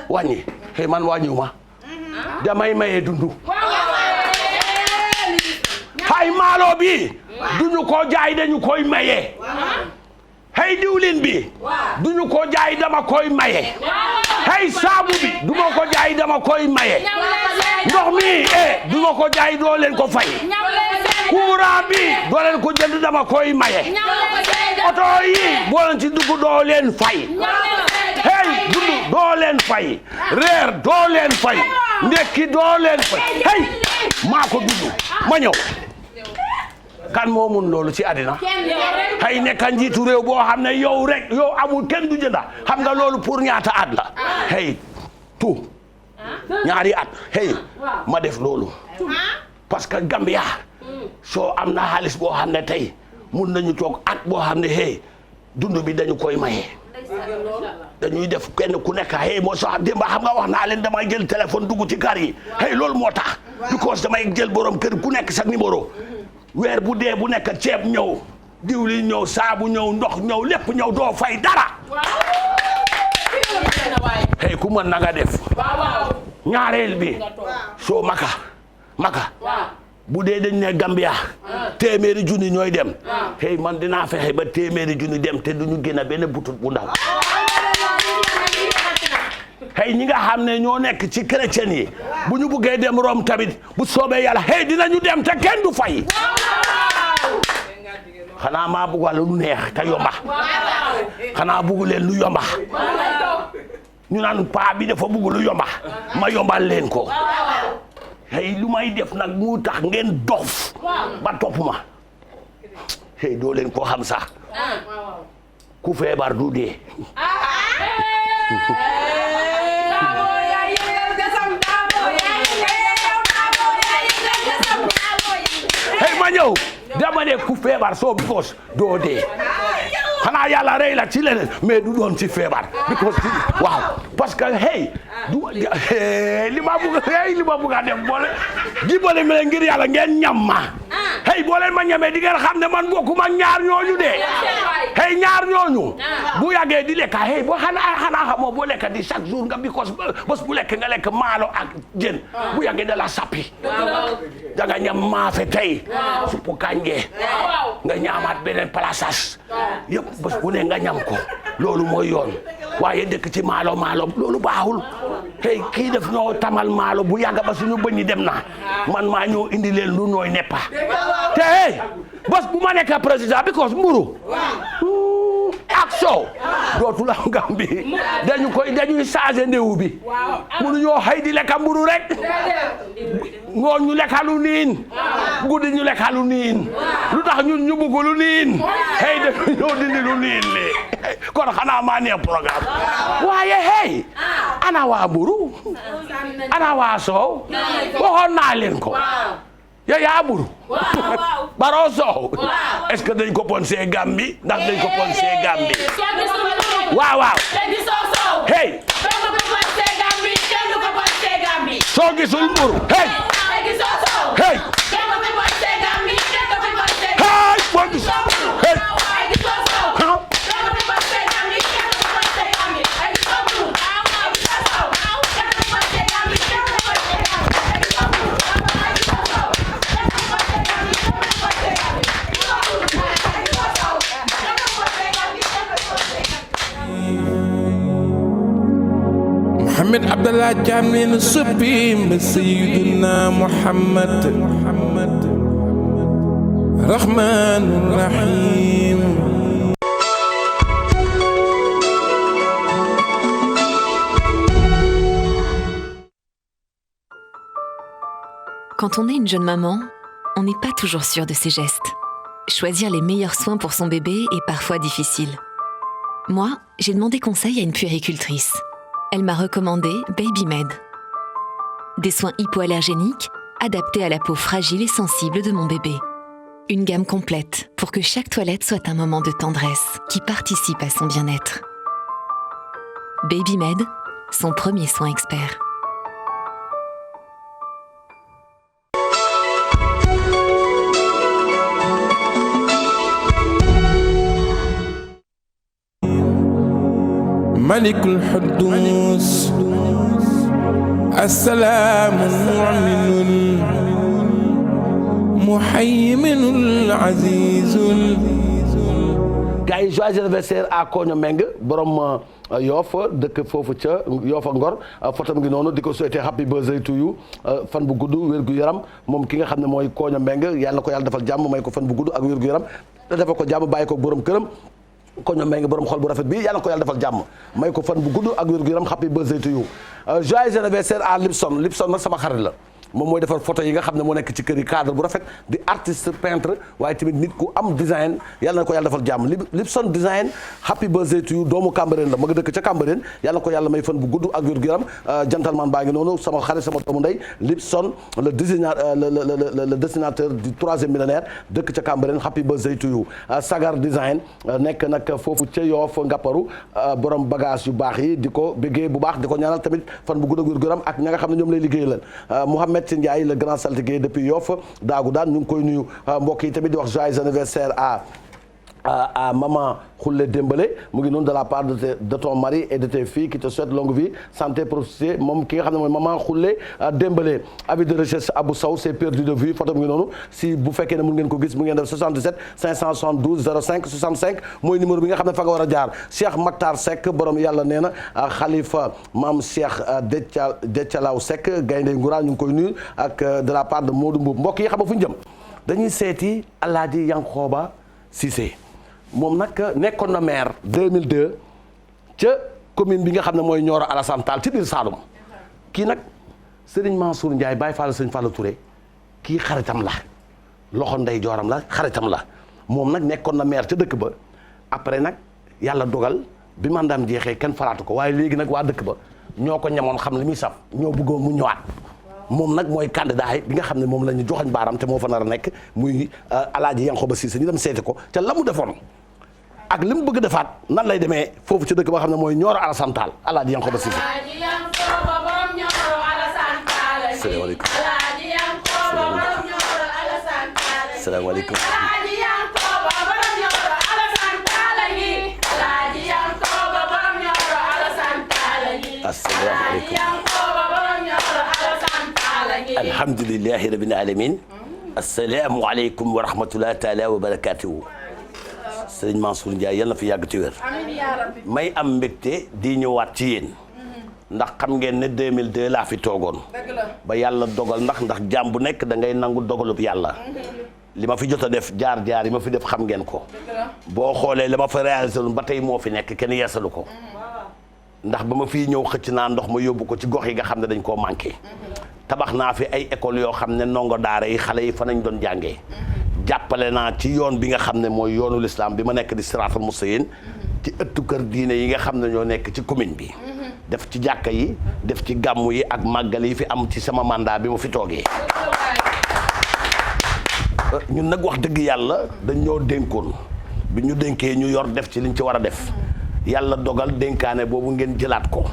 wàññi hey man wàññiwuma damay maye dund hay maalo bi duñu ko jaay dañu koy maye hey diwlin bi duñu ko jaay dama koy maye hey saabu bi duma ko jaay dama koy maye ndox mi duma ko jaay doo leen ko fay courant bi doo leen ko jënd dama koy maye oto yi boo leen ci dugg doo leen fay hey dund doo leen fay reer doo leen fay ndekki doo leen fay hey maa ko dund ma ñëw kan moo mun loolu ci àddina hay nekk njiitu réew boo xam ne yow rek yow amul kenn du jënda xam nga loolu pour ñaata at la hey tout ñaari at hey ma def loolu parce que Gambia soo am na xaalis boo xam ne tey mun nañu toog at boo xam ne hey dund bi dañu koy maye dañuy def kenn ku nekk hey moo sax démba xam nga wax naa leen damay jël téléphone dugg ci kar yi hey loolu moo tax because damay jël borom kër ku nekk sa numéro weer bu dee bu nekk ceeb ñëw diwlin ñëw saabu ñëw ndox ñëw lépp ñëw doo fay dara hey ku mën na nga def ñaareel bi soo maka bu dee dañ ne Gambia téeméeri junni ñooy dem hey man dinaa fexe ba téeméeri junni dem te duñu génn benn butut bu ndaw hey ñi nga xam ne ñoo nekk ci chrétien yi bu ñu buggee dem Rome tamit bu soobee yàlla hey dinañu dem te kenn du fay xanaa maa bugg lu neex te yomba xanaa bugg leen lu yomba ñu naan paa bi dafa bugg lu yomba ma yombal leen ko hey lu may def nag mu tax ngeen dof ba topp ma hey doo leen ko xam sax ku feebar du dee hey ma ñëw dama ne ku feebar soo because doo dee xanaa yàlla rey la ci leneen mais du doon ci feebar because waaw parce que hey du li ma bugg a def boole jibale me ngir yàlla ngeen ñam ma hey boo leen ma ñamee di ngeen xam ne man bokkuma ñaar ñooñu de hey ñaar ñooñu bu yàggee di lekka hey boo xanaa xamoo boo lekka di chaque jour nga because bés bu lekk nga lekk maalo ak jën bu yàggee da la sappi da nga ñam maafe tey suppu kànje nga ñaamaat beneen palasas yëpp bés bu ne nga ñam ko loolu mooy yoon waaye dëkk ci maalo loolu baaxul hey kii def ñoo tamal maalo bu yàgg ba suñu bëñ dem na man maa ñëw indi leen lu nooy neppa te hey bés bu ma nekk président because mburu ak soow dootul am Gambie dañuy changé ndewu bi munu ñoo xëy di lekka mburu rek ngoon ñu lekkalu niin guddi ñu lekkalu niin lu tax ñun ñu bëgg lu niin hey dañu ñoo dindi lu niin li kon xanaa maa neex programme waaye hey ana waa mburu ana waa soow waxoon naa leen ko yaa mburu Barrow soow est-ce que dañ ko ponsé Gambie ndax dañ ko ponsé Gambie waaw hey soo gisul mburu hey Mohamed Abdallah Thiam nee na soppeem ba Sayyiduna Muhammad Rahmanur Rahim. Quand on est une jeune maman, on n'est pas toujours sûr de ses gestes. Choisir les meilleurs soins pour son bébé est parfois difficile. Moi, j'ai demandé conseil à une puéricultrice. Elle m'a recommandé BabyMed. Des soins hypoallergéniques adaptés à la peau fragile et sensible de mon bébé. Une gamme complète pour que chaque toilette soit un moment de tendresse qui participe à son bien-être. BabyMed, son premier soin expert. ملك الحدوث السلام المؤمن المهيمن العزيز. gars yi joyeux anniversaire à Koña Meng borom Yoff dëkk foofu ca Yoff ak Ngor fotom ngi noonu di ko souhaiter happy birthday to you fan bu gudd wér gu yaram moom ki nga xam ne mooy Koña Meng yàlla na ko yàlla defal jàmm may ko fan bu gudd ak wér gu yaram te defal ko jàmm bàyyi ko borom këram. Koña Meng borom xol bu rafet bi yàlla na ko yàlla defal jàmm may ko fan bu gudd ak wér gu yaram happy birthday to you. Joyeux anniversaire à Lipson nag sama xarit la. moom mooy defar photo yi nga xam ne moo nekk ci kër yi cadre bu rafet di artiste peintre waaye tamit nit ku am design yàlla na ko yàlla defal jàmm Lipson design happy birthday to you doomu Cambérène la ma nga dëkk ca Cambérène yàlla na ko yàlla may fan bu gudd ak wér gu yaram gentleman baa ngi noonu sama xarit sama doomu ndey Lipson le dessinateur du troisième millénaire dëkk ca Cambérène happy birthday to you Sagar design nekk nag foofu ca Yoff Ngapparu borom bagage yu baax yi di ko bëggee bu baax di ko ñaanal tamit fan bu gudd ak wér gu yaram ak ña nga xam ne ñoom lay liggéey la Mouhamed Ndiaye le grand saltigué depuis Yoff daagu daan ñu ngi koy nuyu mbokk yi tamit di wax joyeux anniversaire à maman Khoule Dembélé mu ngi noonu de la part de ton mari et de tes filles qui te souhaitent longue vie santé prospérité moom ki nga xam ne mooy maman Khoule Dembélé avis de recherche Abou Sow c'est perdu de vue photo mu ngi noonu si bu fekkee ne mun ngeen ko gis mu ngeen def 77 572 05 65 mooy numéro bi nga xam ne fa nga war a jaar Cheikh Makhtar Seck borom yàlla nee na Khalifa maam Cheikh Dethialaw Seck gaynde Ngoura ñu ngi koy nuyu ak de la part de Modou Mboub mbokk yi xam nga fu ñu jëm dañuy seeti Alaaji Yankhoba Cissé moom nag nekkoon na maire 2002 ca commune bi nga xam ne mooy Nioro Alassane Tall ci biir Saloum kii nag Serigne Mansour Ndiaye Baye Fall Serigne Fallou Touré kii xaritam la loxo ndey jooram la xaritam la moom nag nekkoon na maire ca dëkk ba après nag yàlla dogal bi mandaam jeexee kenn falaatu ko waaye léegi nag waa dëkk ba ñoo ko ñamoon xam li muy saf ñoo bëggoon mu ñëwaat moom nag mooy candidat bi nga xam ne moom la ñu joxañ baaram te moo fa nar a nekk muy Alaaji Yankhoba Cissé ñu dem seeti ko ca la mu defoon ak li mu bëgg defaat nan lay demee foofu ci dëkk ba xam ne mooy Nioro Alassane Tall Alaaji Yankhoba Cissé. salaamaaleykum. salaamaaleykum. asalaamaaleykum. alhamdulilahi rabbil alamin. asalaamualeykum wa rahmatulah taala wa barakaatuhu. Sëriñ Mansour Ndiaye yal na fi yàgg ci wér. may am mbégte di ñëwaat ci yéen. ndax xam ngeen ne 2002 laa fi toogoon. ba yàlla dogal ndax jaam bu nekk da ngay nangu dogalub yàlla. li ma fi jot a def jaar yi ma fi def xam ngeen ko. boo xoolee la ma fa réalisé woon ba tey moo fi nekk kenn yeesalu ko. ndax ba ma fii ñëw xëcc naa ndox ma yóbbu ko ci gox yi nga xam ne dañ koo manqué. tabax naa fi ay école yoo xam ne ndongo daara yi xale yi fa nañ doon jàngee. jàppale naa ci yoon bi nga xam ne mooy yoonu lislaam bi ma nekk di siraatal mustaqiim ci ëttu kër diine yi nga xam ne ñoo nekk ci commune bi. def ci jàkka yi def ci gàmmu yi ak màggal yi fi am ci sama mandat bi mu fi toogee. ñun nag wax dëgg yàlla dañ ñoo dénkoon bi ñu dénkee ñu yor def ci liñ ci war a def yàlla dogal dénkaane boobu ngeen jëlaat ko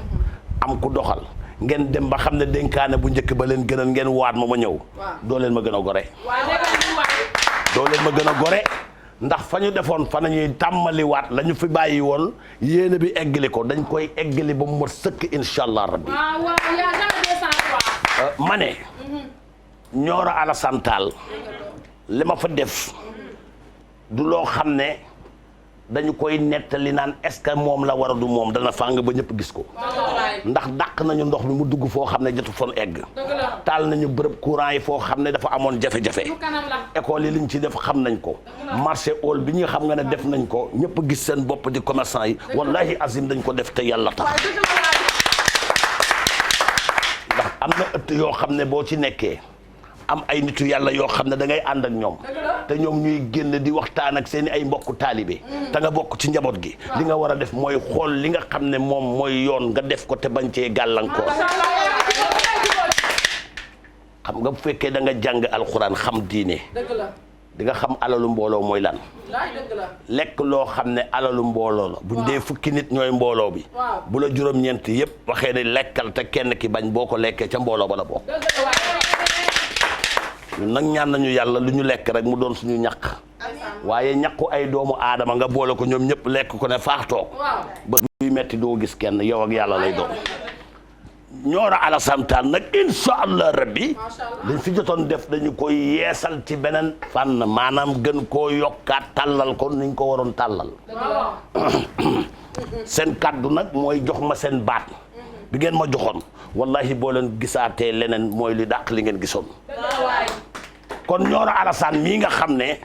am ku doxal ngeen dem ba xam ne dénkaane bu njëkk ba leen gënal ngeen waat ma ñëw. doo leen ma gën a gore. doo leen ma gën a gore ndax fa ñu defoon fa nañuy tàmmaliwaat la ñu fi bàyyi woon yéene bi eggali ko dañ koy eggali ba mu mot sëkk incha allah rabbi. ma ne. Nioro Alassane Tall li ma fa def du loo xam ne dañu koy nettali naan est-ce que moom la war a du moom dana fàng ba ñëpp gis ko ndax dàq nañu ndox mi mu dugg foo xam ne jotu fon egg taal nañu bërëb courant yi foo xam ne dafa amoon jafe-jafe école yi liñ ci def xam nañ ko marché hall bi ñu xam nga ne def nañ ko ñëpp gis seen bopp di commerçant yi wallahi azim dañ ko def te yàlla tax ndax am na ëtt yoo xam ne boo ci nekkee am ay nitu yàlla yoo xam ne da ngay ànd ak ñoom te ñoom ñuy génn di waxtaan ak seen ay mbokku taalibe te nga bokk ci njaboot gi li nga war a def mooy xool li nga xam ne moom mooy yoon nga def ko te bañ cee gàllankoor xam nga bu fekkee da nga jàng alxuraan xam diine di nga xam alalu mbooloo mooy lan lekk loo xam ne alalu mbooloo la buñ dee fukki nit ñooy mbooloo bi bu la juróom-ñeent yëpp waxee ne lekkal te kenn ki bañ boo ko lekkee ca mbooloo ba la bokk ñun nag ñaan nañu yàlla lu ñu lekk rek mu doon suñu ñaq waaye ñaqu ay doomu aadama nga boole ko ñoom ñëpp lekk ko ne faax toog ba buy metti doo gis kenn yow ak yàlla lay doon Nioro Alassane Tall nag insha allah rabbi dañ fi jotoon def dañu koy yeesal ci beneen fànn maanaam gën koo yokkaat tàllal ko niñ ko waroon tàllal seen kàddu nag mooy jox ma seen baat bi ngeen ma joxoon wallahi boo leen gisaatee leneen mooy li dàq li ngeen gisoon kon Nioro Alassane mii nga xam ne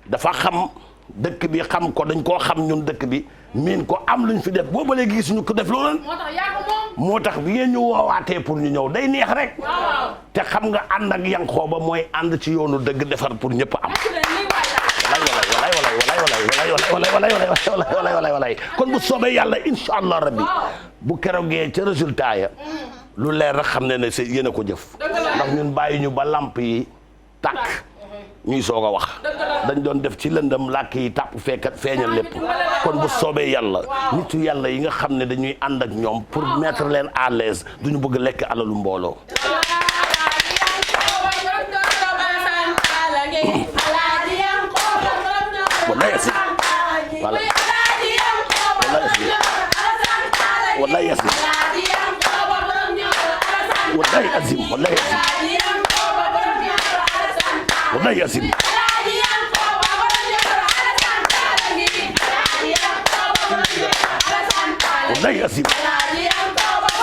dafa xam dëkk bi xam ko dañ koo xam ñun dëkk bi miin ko am luñ fi def boo ba léegi gisuñu ko def loolu moo tax bi ngeen ñu woowaatee pour ñu ñëw day neex rek te xam nga ànd ak Yankhoba mooy ànd ci yoonu dëgg defar pour ñëpp am walay kon bu soobee yàlla insha allah rabbi bu keroogee ca résultat ya lu leer rek xam ne ne c'est yéen a ko jëf ndax ñun bàyyi ñu ba lamp yi tàkk ñuy soog a wax dañ doon def ci lëndam làkk yi tàpp fekkat feeñal lépp kon bu soobee yàlla nitu yàlla yi nga xam ne dañuy ànd ak ñoom pour mettre leen à l'aise duñu bëgg lekk alalu mbooloo wallahi yasmi wallahi azim wallahi azim wallahi azim wallahi azim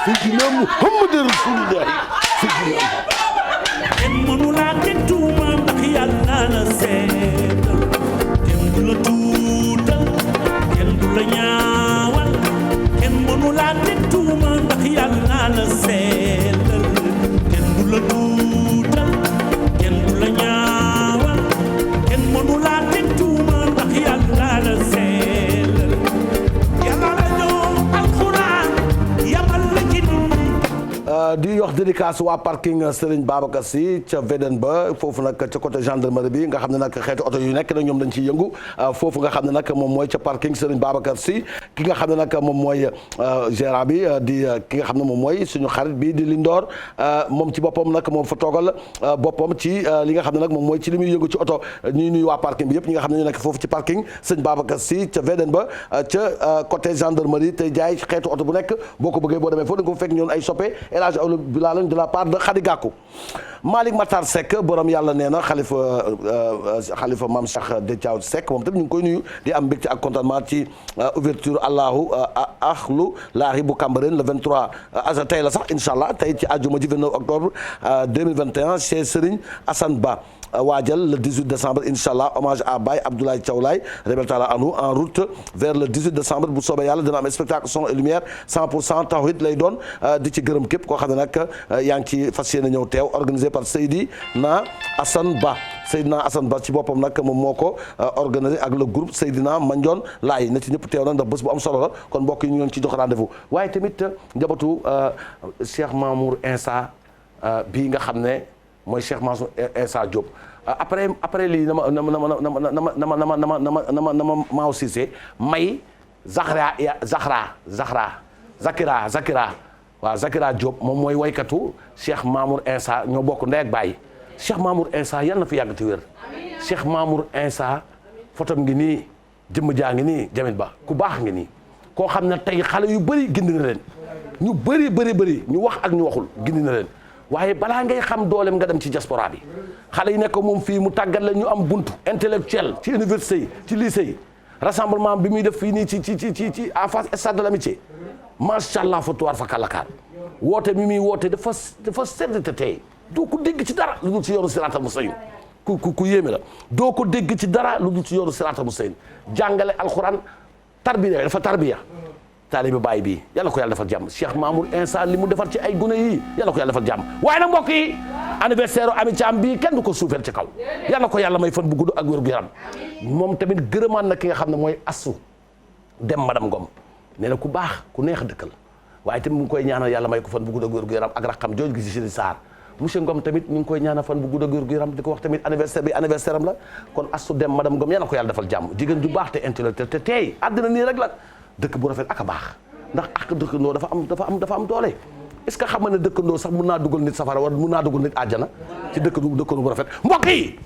sayyidina Muhammad rasulullah sayyidina kenn mënu laa teg tuuma ndax yàlla la seetal kenn du la tuutal kenn du la ñaawal kenn mënu laa teg tuuma ndax yàlla la seetal kenn du la tuutal kenn du la ñaawal kenn mënu laa teg tuuma ndax yàlla la seetal yàlla la ñoo alxuraan yamal la ci di wax dédicace waa parking Serigne Babacar Sy ca Védène ba foofu nag ca côté gendarmerie bi nga xam ne nag xeetu oto yu nekk nag ñoom dañ ciy yëngu foofu nga xam ne nag moom mooy ca parking Serigne Babacar Sy ki nga xam ne nag moom mooy gérant bi di ki nga xam ne moom mooy suñu xarit bi di Lindor moom ci boppam nag moom fa toogal boppam ci li nga xam ne nag moom mooy ci li muy yëngu ci oto ñuy nuyu waa parking bi yëpp ñi nga xam ne ñu nekk foofu ci parking Serigne Babacar Sy ca Védène ba ca côté gendarmerie te jaay xeetu oto bu nekk boo ko bëggee boo demee foofu da nga ko fekk ñoon ay soppe Bilal de la part de Khady Gakou Malick Matar Seck borom yàlla nee na xalifa Mame Cheikh de Thiaw Seck moom tamit ñu ngi koy nuyu di am mbégte ak contentement ci ouverture allahu axlu laahi bu Cambérène le 23 tey la sax incha allah tey ci àjjuma ji 29 octobre 2021 chez Serigne Assane Ba waajal le 18 décembre incha allah hommage à Baye Abdoulaye Thiaw Laye rebel taala anhu en route vers le 18 décembre bu soobee yàlla dina am spectacle son et lumière 100% tawhid lay doon di ci gërëm képp koo xam ne nag yaa ngi ci fas yéene ñëw teew organisé par Seydina Assane Ba Seydina Assane Ba ci boppam nag moom moo ko organisé ak le groupe Seydina Mandione Laye na ci ñëpp teew nag ndax bés bu am solo la kon mbokk yi ñu ngi ci jox rendez-vous waaye tamit njabootu Cheikh Mamour Insa bii nga xam ne mooy Cheikh Mansour Insa Diop après lii na ma Maaw Cissé may Zakira waaw Zakira Diop moom mooy waykatu Cheikh Mamour Insa ñoo bokk ndey ak baay Cheikh Mamour Insa yal na fi yàgg te wér Cheikh Mamour Insa fotom ngi nii jëmm jaa ngi nii Jamil Ba ku baax ngi nii koo xam ne tey xale yu bëri gindi na leen ñu bëri ñu wax ak ñu waxul gindi na leen waaye balaa ngay xam dooleem nga dem ci diaspora bi xale yi nekk moom fii mu tàggat la ñu am buntu intellectuel ci université yi ci lycée yi rassemblement bi muy def fii nii ci en face stade de l'amitié macha allah fa tuwaar fa kàllakaar woote mi muy woote dafa sedd te tey doo ko dégg ci dara lu dul ci yoonu siraatal mustaqim ku yéeme la doo ko dégg ci dara lu dul ci yoonu siraatal mustaqim jàngale alxuraan tarbiya dafa tarbiya taalibe Baay bi yàlla ko yàlla defal jàmm Cheikh Mamour Insa li mu defar ci ay gune yi yàlla ko yàlla defal jàmm waaye nag mbokk yi anniversaire Ami Thiam bi kenn du ko suufeel ci kaw yàlla ko yàlla may fan bu gudd ak wér gu yaram moom tamit gërëmaan na ki nga xam ne mooy Astou dem madame Ngom nee na ku baax ku neex a dëkkal waaye tamit mu ngi koy ñaanal yàlla may ko fan bu gudd ak wér gu yaram ak raxam jooju gi si Sidi Sarr monsieur Ngom tamit ñu ngi koy ñaanal fan bu gudd ak wér gu yaram di ko wax tamit anniversaire bi anniversaire am la kon Astou dem madame Ngom yàlla ko yàlla defal jàmm jigéen ju baax te intellectuel te tey àddina nii rek la dëkk bu rafet ak a baax ndax ak dëkkandoo dafa am doole est-ce que xam nga ne dëkkandoo sax mun naa dugal nit safara wala mun naa dugal nit àjjana ci dëkkandoo bu rafet mbokk yi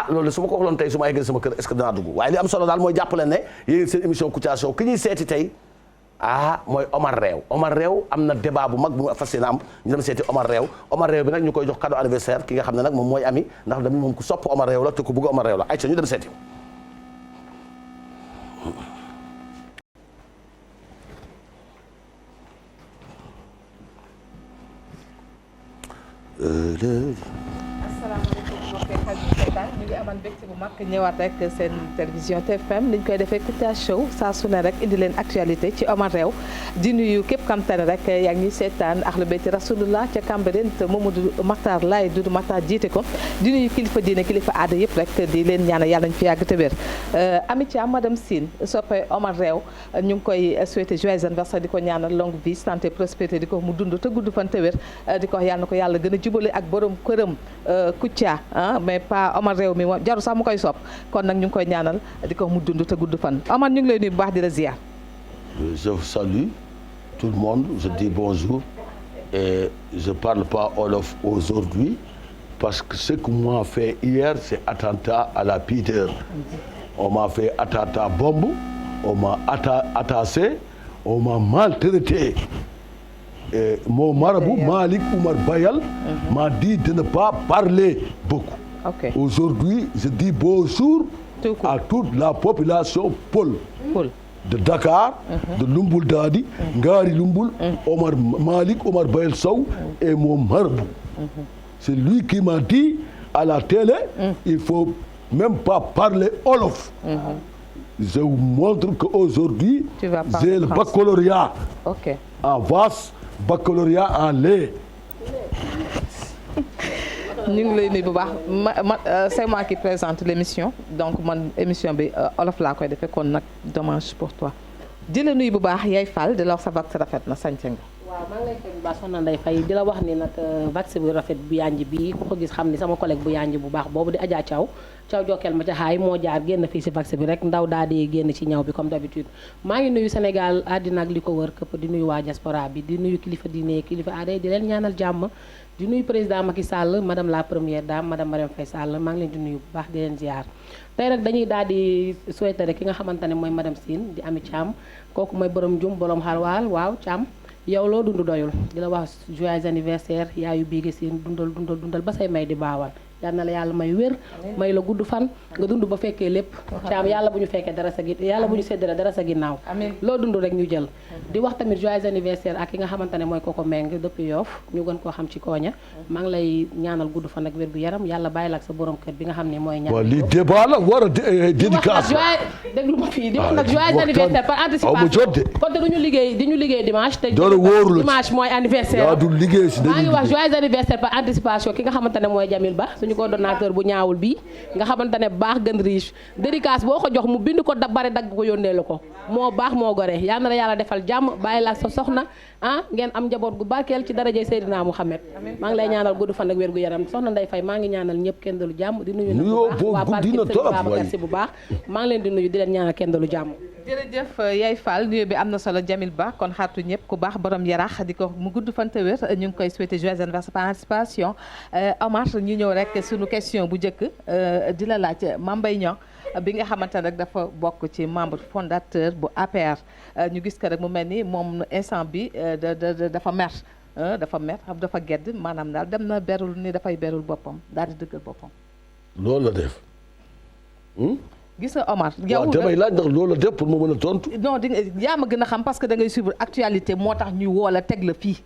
loolu su ma ko waxoon tey su ma eggee sama kër est-ce que dinaa dugg waaye li am solo daal mooy jàppale ne yéen seen émission Kouthia Show ki ñuy seeti tey mooy Omar Reew am na débat bu mag bu mu fas yéene am ñu dem seeti Omar Reew bi nag ñu koy jox cadeau anniversaire ki nga xam ne nag moom mooy Ami ndax dama moom ku sopp Omar Reew la te ku bëgg Omar Reew la ayca ñu dem seeti asalaamaaleykum mbokki xarit seetaan ñu ngi amal mbégte bu mag ñëwaat rek seen télévision TFM ni ñu koy defee Kouthia Show saa su ne rek indi leen actualité ci Omar Reew di nuyu képp kam tane rek yaa ngi ñuy seetaan ahlu beyti rasulullah ca Cambérène te Mamadou Makhtar Laye Doudou Makhtar jiite ko di nuyu kilifa diine kilifa aada yëpp rek di leen ñaanal yàlla nañu fi yàgg te wér Ami Thiam madame Sine soppe Omar Reew ñu ngi koy souhaité joyeux anniversaire di ko ñaanal longue vie santé prospérité di ko mu dund te gudd fan te wér di ko wax yàlla na ko yàlla gën a jubale ak borom këram Kouthia mais pas Omar Reew mi moom jaru sax mu koy sopp kon nag ñu ngi koy ñaanal di ko mu dund te gudd fan Omar ñu ngi lay nuyu bu baax di la ziar. Je salue tout le monde, je dis bonjour et je parle pas wolof aujourd'hui parce que ce que m'a fait hier c'est attentat à la pudeur. On m'a fait attentat bombe, on m'a attaché, on m'a maltraité. Et mon marabout Malik Oumar Bayal m'a dit de ne pas parler beaucoup. Okay. Aujourd'hui, je dis bonjour à toute la population Peul. De Dakar, de Lumbul Dadi, Ngari Lumbul, Omar Malik Oumar Bayal Sow et mon marabout. C'est lui qui m'a dit à la télé, il faut même pas parler wolof. Je vous montre qu'aujourd'hui, j'ai le baccalauréat en vase, baccalauréat en lait. ñu ngi lay nuyu bu baax c'est moi qui présente l'émission donc man émission bi olof laa koy defee kon nag dommage pour toi di la nuyu bu baax Yaay Fall di la wax sa vax rafet na sañse nga. waaw maa ngi lay fay bu baax soxna Ndeye Faye di la wax ni nag vax bu rafet bu yanj bi ku ko gis xam ni sama collègue bu yanj bu baax boobu di Adja Thiaw jokkeel ma ca xaay moo jaar génn fii si vax bi rek ndaw daa di génn ci ñaw bi comme d'habitude maa ngi nuyu Sénégal àddina ak li ko wër këpp di nuyu waa diaspora bi di nuyu kilifa diine kilifa aada di leen ñaanal jàmm di nuyu président Macky Sall madame la première dame madame Marième Faye Sall maa ngi leen di nuyu bu baax di leen ziar tey nag dañuy daal di souhaiter rek ki nga xamante ne mooy madame Sine di Ami Thiam kooku mooy borom jum borom xalwaal waaw Thiam yow loo dund doyul di la wax joyeux anniversaire yaayu biige Sine dundal ba say may di baawal yal na la yàlla may wér may la gudd fan nga dund ba fekkee lépp Thiam yàlla bu ñu fekkee dara sa yàlla bu ñu séddale dara sa ginnaaw loo dund rek ñu jël di wax tamit joyeux anniversaire ak ki nga xamante ne mooy Koko Meng depuis Yoff ñu gën koo xam ci Koña maa ngi lay ñaanal gudd fan ak wér gu yaram yàlla bàyyi la ak sa borom kër bi nga xam ne mooy ñaan waaw lii débat la war a dédicace déglu ma fii di wax nag joyeux anniversaire par anticipation kon te duñu liggéey dimanche te dimanche mooy anniversaire maa ngi wax joyeux anniversaire par anticipation ki nga xamante ne mooy Jamil Ba suñu coordonnateur bu ñaawul bi nga xamante ne baax gën riche dédicace boo ko jox mu bind ko bare dagg ko yónnee la ko moo baax moo gore yal na la yàlla defal jàmm bàyyi la ak sa soxna ngeen am njaboot gu barkeel ci darajay Seydina Mouhamed maa ngi lay ñaanal gudd fan ak wér gu yaram soxna Ndeye Faye maa ngi ñaanal ñëpp kenn dalu jàmm di nuyu nag bu baax waa parti Babacar Sy bu baax maa ngi leen di nuyu di leen ñaanal kenn dalu jàmm jërëjëf Yaay Fall nuyu bi am na solo Jamil Ba kon xaatu ñëpp ku baax borom yarax di ko mu gudd fan te wér ñu ngi koy souhaiter joyeux anniversaire par anticipation Omar ñu ñëw rek suñu question bu njëkk di la laaj Mame Mbaye Niang bi nga xamante ne rek dafa bokk ci membre fondateur bu APR ñu gis ko rek mu mel ni moom instant bi dafa mer xam dafa gedd maanaam daal dem na berul ni dafay berul boppam daal di dëggal boppam loolu la def gis nga Omar. yow waaw damay laaj ndax loolu la def pour ma mën a tontu. non yaa ma gën a xam parce que da ngay suivre actualité moo tax ñuy woo la teg la fii.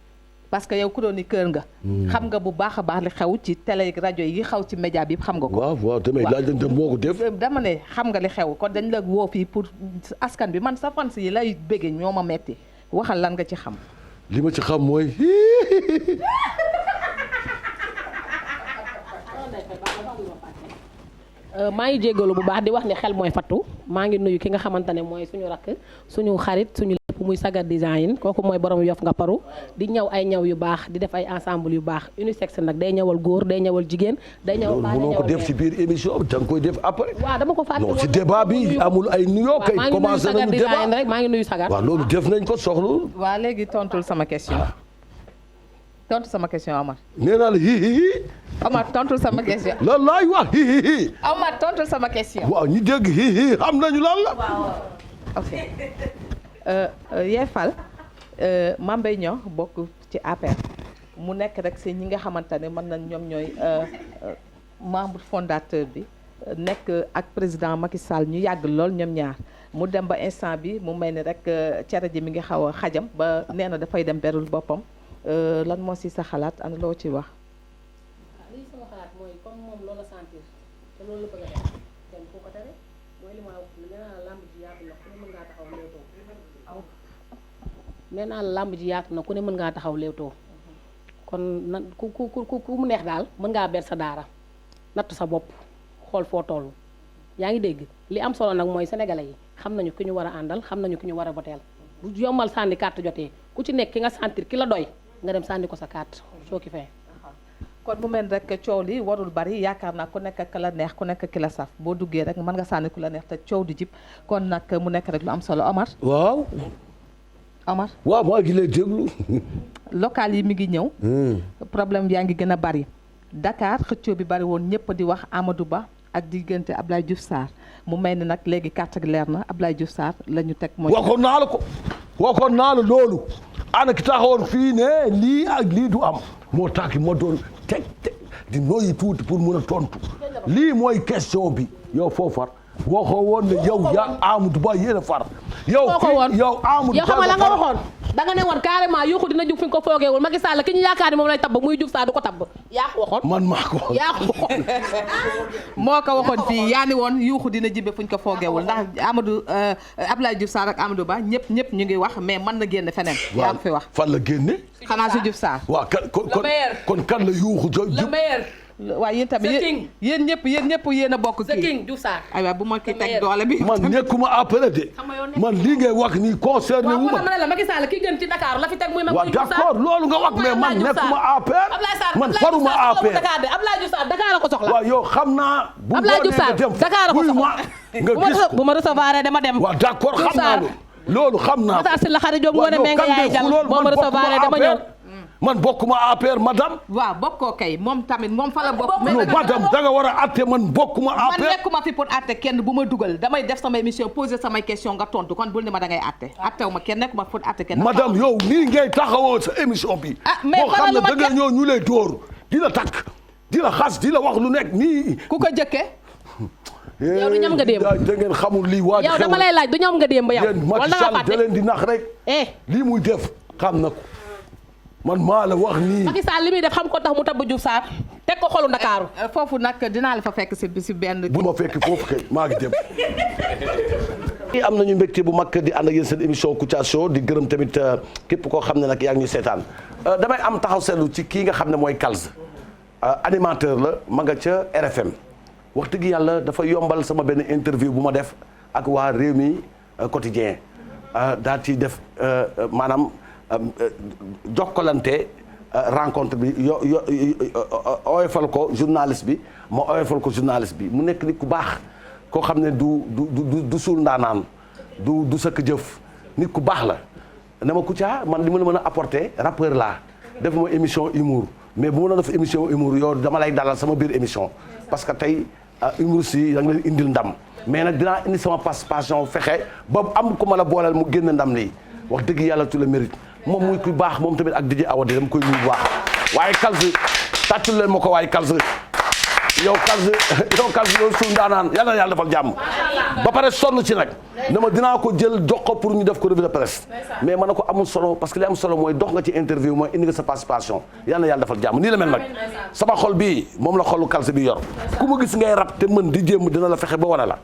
parce que yow chroniqueur nga. xam nga bu baax a baax li xew ci télé rajo yi xew ci média bi xam nga ko. waaw damay laaj ndax moo ko def. dama ne xam nga li xew kon dañ la woo fii pour askan bi man sa fans yi lay bëggee ñoo ma metti waxal lan nga ci xam. li ma ci xam mooy. maa ngi jéggalu bu baax di wax ni xel mooy fattu maa ngi nuyu ki nga xamante ne mooy suñu rakk suñu xarit suñu lépp muy Sagar Design kooku mooy borom yof nga paru di ñaw ay ñaw yu baax di def ay ensemble yu baax unisexe nag day ñawal góor day ñawal jigéen day ñawal baax mënoo ko def ci biir émission bi da nga koy def après. waaw dama ko fàtte non ci débat bi amul ay nuyoo kay commencé nañu débat rek maa ngi nuyu Sagar. waaw loolu def nañ ko soxla. waaw léegi tontul sama question. tontu sama question Omar. nee naa la hi. Omar tontul sama question. lan laay wax hi. Omar tontul sama question. waaw ñi dégg hi xam nañu lan la. ok Yeefal Mame Mbaye Niang bokk ci APR mu nekk rek si ñi nga xamante ne mën nañ ñoom ñooy membre fondateur bi nekk ak président Macky Sall ñu yàgg lool ñoom ñaar mu dem ba instant bi mu mel ni rek cere ji mi ngi xaw a xajam ba nee na dafay dem berul boppam lan moo si sa xalaat ana loo ci wax. lii sama xalaat mooy comme moom loolu la sentir te loolu la bëgg a def kenn ku ko tere mooy li ma wax nee naa la làmb ji yaatu na ku ne mën ngaa taxaw léewtoo nee naa la làmb ji yaatu na ku ne mën ngaa taxaw léewtoo kon na ku mu neex daal mën ngaa ber sa daara natt sa bopp xool foo toll yaa ngi dégg li am solo nag mooy sénégalais yi xam nañu ki ñu war a àndal xam nañu ki ñu war a voteel bu yombal sànni carte jotee ku ci nekk ki nga sentir ki la doy nga dem sànni ko sa carte soo ki fee. kon mu mel rek coow li warul bari yaakaar naa ku nekk ak la neex ku nekk ki la saf boo duggee rek mën nga sànni ku la neex te coow di jib kon nag mu nekk rek lu am solo Omar. waaw. Omar. waaw maa ngi lay déglu. local yi mi ngi ñëw. problème yaa ngi gën a bari. Dakar xëccoo bi bari woon ñëpp di wax Amadou Ba ak diggante Abdoulaye Diouf Sarr mu mel ni nag léegi carte gi leer na Abdoulaye Diouf Sarr la ñu teg. mooy waxoon naa la ko waxoon naa la loolu. ana ki taxawoon fii ne lii ak lii du am moo tax ma doon teg di nooyi tuuti pour mun a tontu lii mooy question bi yow foo far waxoo woon ne yow yaa Amadou Ba yéen a far. yow kii yow Amadou Ba yow xam nga la nga waxoon da nga ne woon carrément yuuxu dina jug fi nga ko foogeewul Macky Sall ki ñu yaakaar ni moom lay tabb muy Diouf Sarr du ko tabb yaa ko waxoon. man maa ko waxoon yaa ko waxoon. moo ko waxoon fii yaa ni woon yuuxu dina jibe fu ñu ko foogeewul ndax Amadou Abdoulaye Diouf Sarr ak Amadou Ba ñëpp ñu ngi wax mais mën na génn feneen. yaa ko fi wax fan la génne. xanaa si Diouf Sarr. waaw kon kan la yuuxu le meilleur. waaye yéen tamit yéen ñëpp yéen a bokk kii. King Diouf Sarr. aywa bu ma kii teg doole bi. man nekkuma appelé de. man lii ngay wax nii concerné wu ma. waaw ma ne la Macky Sall ki gën ci Dakar la fi teg muy. waaw d'accord loolu nga wax mais man nekkuma APR. man faruma APR. Abdoulaye Diouf Sarr Dakar la ko soxla. waaw yow xam naa. bu Abdoulaye Diouf Sarr Dakar la ko soxla. nga gis bu ma recevoir dama dem. waaw d'accord xam naa loolu xam naa ko. Matar Sylla xarit Diop ngoone mais nga yaay jàll boo ma recevoir dama ñëw. man bokkuma APR madame. waaw bokkoo kay moom tamit moom fa la bokk. non madame da nga war a atte man bokkuma APR. man nekkuma fi pour atte kenn bu ma dugal damay def sama émission poser samay question nga tontu kon bul ne ma da ngay atte attewu ma kenn nekkuma pour atte kenn. madame yow nii ngay taxawoo sa émission bi. mais boo xam ne da nga ñëw ñu lay dóor di la takk di la xas di la wax lu nekk nii. ku ko jëkkee. yow du ñam nga démb da ngeen xamul lii waa yow dama lay laaj du ñam nga démb yow. wala da nga fàtte da leen di nax rek. lii muy def xam na ko. man maa la wax nii. Macky Sall li muy def xam ko tax mu tabb Diouf Sarr teg ko xolu Ndakaaru. foofu nag dinaa la fa fekk si benn. bu ma fekk foofu kay maa ngi dem. am nañu mbégte bu mag di ànd ak yéen seen émission Kouthia Show di gërëm tamit képp koo xam ne nag yaa ngi ñu seetaan damay am taxaw seetlu ci kii nga xam ne mooy Kals animateur la ma nga ca RFM wax dëgg yàlla dafa yombal sama benn interview bu ma def ak waa Rewmi quotidien daal ci def maanaam. jokkalante rencontre bi oyofal ko journaliste bi ma oyofal ko journaliste bi mu nekk nit ku baax koo xam ne du suul ndaanaan du sëkk jëf nit ku baax la ne ma Kouthia man li ma la mën a apporter rappeur laa def ma émission humour mais bu ma la def émission humour yow dama lay dalal sama biir émission parce que tey humoriste yi da nga leen indil ndam mais nag dinaa indi sama participation fexe ba am ku ma la booleel mu génn ndam lii wax dëgg yàlla tu le mérite moom muy ku baax moom tamit ak DJ Awadi dama koy nuyu bu baax waaye Kals tàccul leen ma ko waaye Kals yow Kalsi yow suñu daanaan yal na yàlla defal jàmm ba pare sonn ci nag ne ma dinaa ko jël jox ko pour ñu def ko revue de presse mais ma ne ko amul solo parce que li am solo mooy dox nga ci interview mooy indi nga sa participation yal na yàlla defal jàmm nii la mel nag sama xol bii moom la xolu Kalsi bi yor ku ma gis ngay rab te mën di jéem dina la fexe ba wane la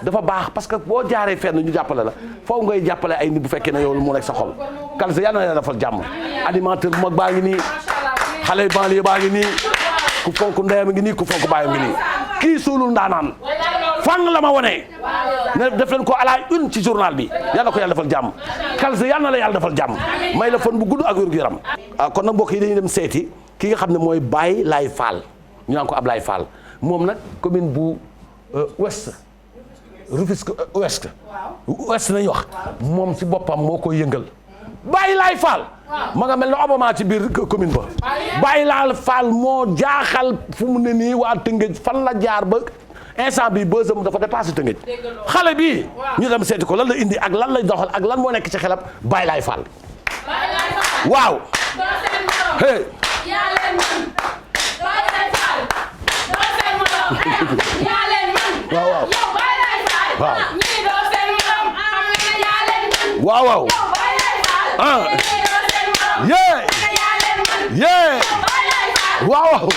dafa baax parce que boo jaaree fenn ñu jàppale la foofu ngay jàppale ay nit bu fekkee ne yow lu mu nekk sa xol Kalsi yal na yàlla defal jàmm animateur bu mag baa ngi nii xale banlieue baa ngi nii ku fonk ndeyam ngi nii ku fonk baayam ngi nii kii suulul ndaanaan fang la ma wone ne def leen ko à la une ci journal bi yàlla ko yàlla defal jàmm Kalsi yàlla na la yàlla defal jàmm may la fan bu gudd ak wér-gu-yaram kon nag mbokk yi dañuy dem seeti ki nga xam ne mooy Baye Laye Fall ñu naan ko Ablaye Fall moom nag commune bu ouest Rufisque ouest nañu wax moom ci boppam moo koy yëngal Baye Laye Fall ma nga mel ne Obama ci biir commune ba Baye Laye Fall moo jaaxal fu mu ne nii waa Tëngéej fan la jaar ba instant bi bësam dafa dépassé Tëngéej xale bi ñu dem seeti ko lan la indi ak lan lay doxal ak lan moo nekk ci xelam Baye Laye Fall waaw hey waaw yee waaw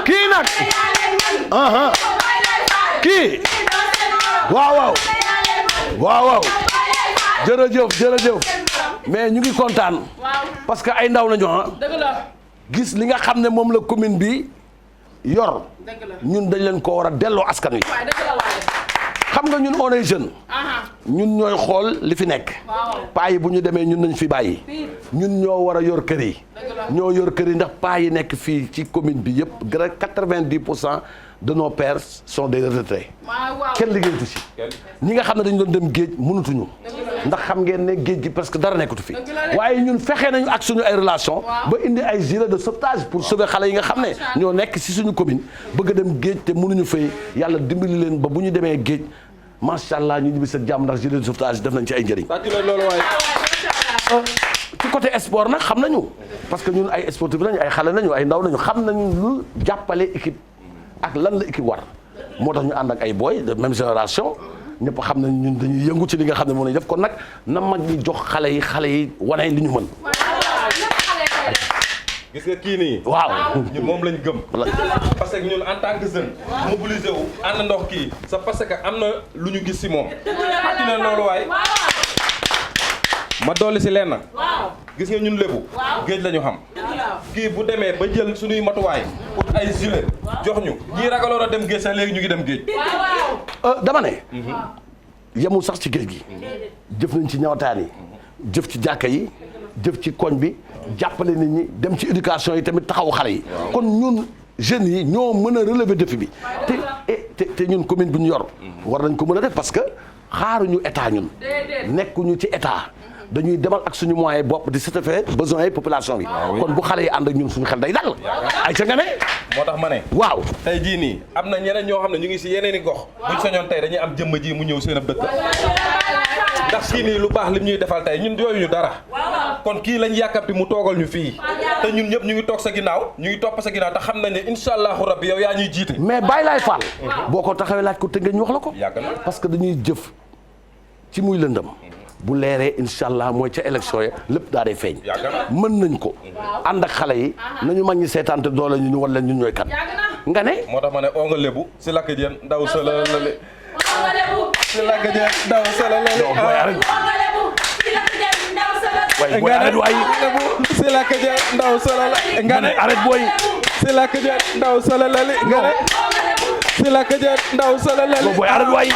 kii nag kii waaw jërëjëf mais ñu ngi kontaan parce que ay ndaw lañu gis li nga xam ne moom la commune bi yor ñun dañ leen ko war a delloo askan wi xam nga ñun on est jeune ñun ñooy xool li fi nekk paa yi bu ñu demee ñun nañ fi bàyyi ñun ñoo war a yor kër yi ñoo yor kër yi ndax paa yi nekk fii ci commune bi yëpp 90% de nos pères sont des retraités kenn liggéeyatu si ñi nga xam ne dañu doon dem géej mënatuñu ndax xam ngeen ne géej gi presque dara nekkatu fi waaye ñun fexe nañu ak suñu ay relation ba indi ay gilet de sauvetage pour sauver xale yi nga xam ne ñoo nekk si suñu commune bëgg a dem géej te mënuñu fay yàlla dimbali leen ba bu ñu demee géej macha allah ñu ñibbi sa jàmm ndax gilet de sauvetage def nañ ci ay njëriñ. ci côté sport nag xam nañu parce que ñun ay sportif nañu ay xale nañu ay ndaw nañu xam nañu lu jàppale équipe ak lan la équipe war moo tax ñu ànd ak ay boy de même génération ñëpp xam nañ ñun dañuy yëngu ci li nga xam ne moom lañu def kon nag na mag ñi jox xale yi wane li ñu mën. gis nga kii nii. waaw ñun moom lañ gëm. parce que ñun en tant que jeune mobilisé wu ànd ndox kii c'est parce que am na lu ñu gis si moom. ati na loolu waay. ma dolli si leen nag. gis nga ñun lébu. géej la ñu xam. kii bu demee ba jël suñuy matuwaay. pour ay gilet jox ñu. ñii ragaloon a dem géej sax léegi ñu ngi dem géej. dama ne. yemul sax ci géej gi. jëf nañ ci ñawataan yi. jëf ci jàkka yi. jëf ci koñ bi. jàppale nit ñi dem ci éducation yi tamit taxawu xale yi. kon ñun jeunes yi ñoo mën a relever défi bi. te ñun commune bu ñu yor. war nañ ko mën a def parce que xaaruñu état ñun. nekkuñu ci état. dañuy demal ak suñu moyen bopp di satisfaire besoin yi population bi. kon bu xale yi ànd ak ñun suñu xel day dal. ay ca nga ne. moo tax ma ne. waaw tey jii nii am na ñeneen ñoo xam ne ñu ngi si yeneen i gox. buñ sañoon tey dañuy am jëmm ji mu ñëw seen ab dëkk. ndax kii nii lu baax lim ñuy defal tey ñun jooyuñu dara. kon kii lañ yàkkamti mu toogal ñu fii. te ñun ñëpp ñu ngi toog sa ginnaaw ñu ngi topp sa ginnaaw te xam nañ ne incha allahu rabbi yow yaa ñuy jiite. mais Baye Laye Fall. boo ko taxawee laaj ko te ngeen ñu wax la ko. yàgg na parce que dañuy jëf ci muy lëndëm. bu leeree incha allah mooy ca élection ya lépp daa day feeñ. mën nañ ko. ànd ak xale yi. nañu mag ñi seetaante doole ñu wan leen ñun ñooy kan. nga ne. moo tax ma ne oo nga lébu si lakk jeen ndaw sala lale. si lakk jeen ndaw sala lale. waaye booy arrête waay. si lakk jeen ndaw sala la. nga ne arrête booy. si lakk jeen ndaw sala lale. nga ne. si lakk jeen ndaw sala lale. booy arrête waay.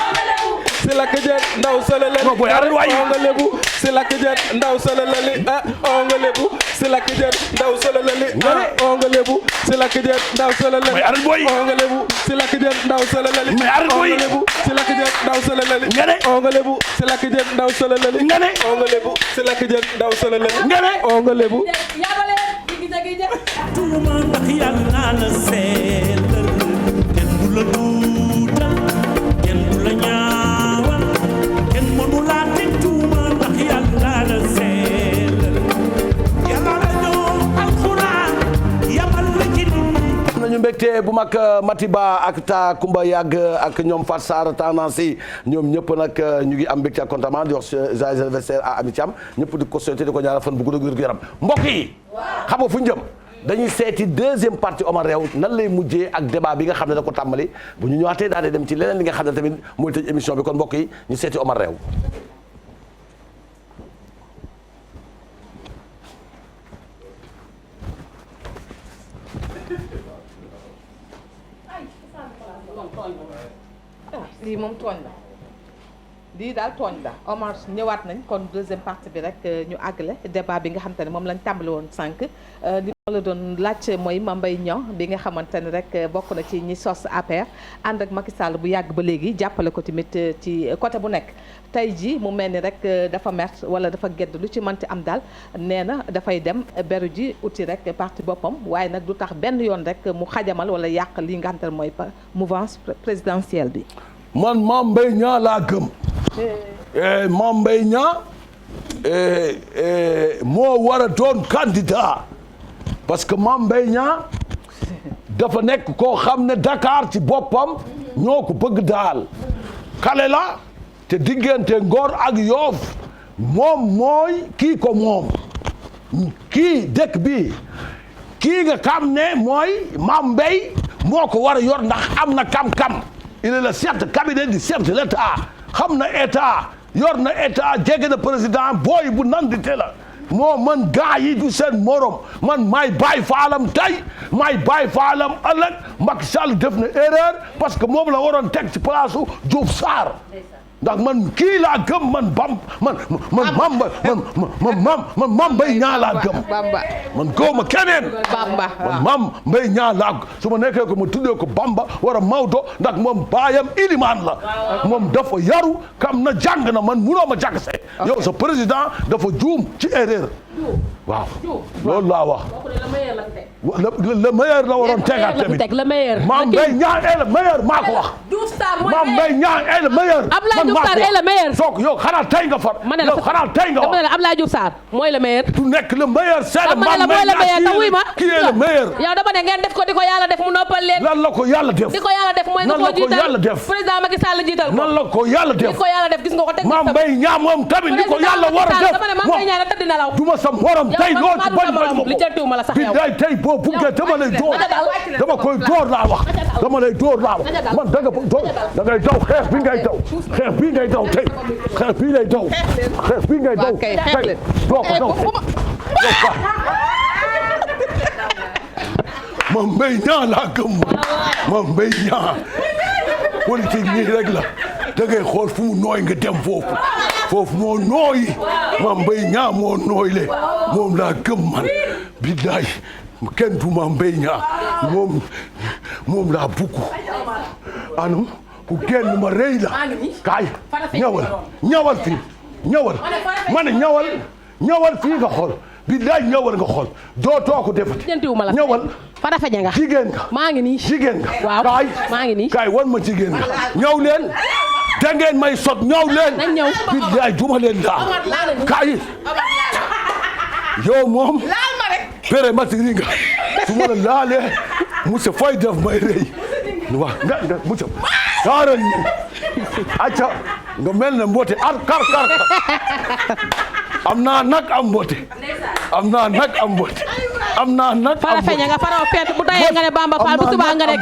si lakk jeen ndaw sala lali booy arrête waay. oo nga lébu si lakk jeen ndaw sala lali oo nga lébu si lakk jeen ndaw sala lali oo nga lébu si lakk jeen ndaw sala lali booy arrête booy. oo nga lébu si lakk jeen ndaw sala lali mais arrête booy. oo nga lébu si lakk jeen ndaw sala lali nga ne. oo nga lébu si lakk jeen ndaw sala lali nga ne. oo nga lébu si lakk jeen ndaw sala lali nga ne. oo nga lébu tuuma ndax yàlla la seetal kenn du la duutal kenn du la ñaawal kenn mënu laa teg tuuma ndax yàlla la seetal yàlla la ñoo alxuraan yamal la ci am nañu mbégte invité bu mag Matiba ak ta Kumba Yàgg ak ñoom Fat Sarr tendance yi ñoom ñëpp nag ñu ngi am mbégte ak contentement di wax joyeux anniversaire à Ami Thiam ñëpp di ko souhaité di ko ñaanal fan bu gudd ak yaram mbokk yi xam nga fu ñu jëm dañuy seeti deuxième partie Omar Rew nan lay mujjee ak débat bi nga xam ne da ko tàmbali bu ñu ñëwaatee daal di dem ci leneen li nga xam ne tamit mooy tëj émission bi kon mbokk yi ñu seeti Omar Rew. lii moom tooñ la lii daal tooñ la Omar ñëwaat nañ kon deuxième partie bi rek ñu àggale débat bi nga xamante ne moom lañ tàmbali woon sànq li ma la doon laaj mooy Mame Mbaye Niang bi nga xamante ne rek bokk na ci ñi sos APR ànd ak Macky Sall bu yàgg ba léegi jàppale ko tamit ci côté bu nekk tey ji mu mel ni rek dafa mer wala dafa gedd lu ci mënti am daal nee na dafay dem beru ji uti rek parti boppam waaye nag du tax benn yoon rek mu xajamal wala yàq li nga xamante ne mooy mouvance présidentielle bi. man Mame Mbaye Niang laa gëm. Mame Mbaye Niang moo war a doon candidat parce que Mame Mbaye Niang dafa nekk koo xam ne Dakar ci boppam ñoo ko bëgg daal xale la te diggante Ngor ak Yoff moom mooy kii ko moom kii dëkk bi kii nga xam ne mooy Mame Mbaye moo ko war a yor ndax am na kam-kam il est le chef de cabinet du chef de l'État xam na état yor na état jege na président booy bu nandite la moo man gaa yi du seen morom man maay bàyyi faalam tey maay bàyyi faalam ëllëg Macky Sall def na erreur parce que moom la waroon teg ci place u Diouf Sarr ndax man kii laa gëm man Mame Mbaye Niang laa gëm man góoma keneen man Mame Mbaye Niang laa su ma nekkee ko ma tuddee ko Bamba wara Maodo ndax moom baayam ilimaan la moom dafa yaru kam na jàng na man munoo ma jàng see yow sa président dafa juum ci erreur waaw loolu laa wax le meilleur la waroon tegaat tamit Mame Mbaye Niang est le meilleur maa ko wax Mame Mbaye Niang est le meilleur Abdoulaye Diouf Sarr est le meilleur donc yow xanaa tey nga far yow xanaa tey nga wax Abdoulaye Diouf Sarr mooy le meilleur du nekk le meilleur c'est le Mame Mbaye Niang qui est le meilleur yow dama ne ngeen def ko di ko yàlla def mu noppal leen lan la ko yàlla def di ko yàlla def mooy nga ko jiital président Macky Sall jiital ko nan la ko yàlla def di ko yàlla def gis nga ko teg Mame Mbaye Niang moom tamit li ko yàlla war a def dama ne Mame Mbaye Niang tëdd na law du ma sa morom tey loo ci bañ ma li jëntuwuma la sax yow bi tey boo buggee dama lay door dama koy door laa wax dama lay door laa wax man da ngay daw xeex bi ngay daw xeex bi ngay daw tey xeex bi ngay daw xeex bi ngay daw tey doo ko daw Mame Mbaye Niang laa gëm Mame Mbaye Niang politique nii rek la da ngay xool fu mu nooy nga dem foofu moo nooy Mame Mbaye Niang moo nooy le moom laa gëm man billaay kenn du Mame Mbaye Niang moom laa bugg anum ku génn ma rëy la kaay ñëwal fii ñëwal ma ne ñëwal fii nga xool billaay ñëwal nga xool dootoo ko defati ñëwal Farafeñe nga jigéen nga maa ngi nii jigéen nga waaw kaay maa ngi nii kaay wan ma jigéen nga ñëw leen da ngeen may sot ñëw leen billaay duma leen daal kaay yow moom pere matiri nga su ma la laalee monsieur Faye def may rëy waaw nga monsieur saaral ni acca nga mel ne mboote kar am naa nag am mboote am naa nag am mboote am naa nag Farafeñe nga faroo feet bu tayee nga ne Bamba Fall bu subaa nga ne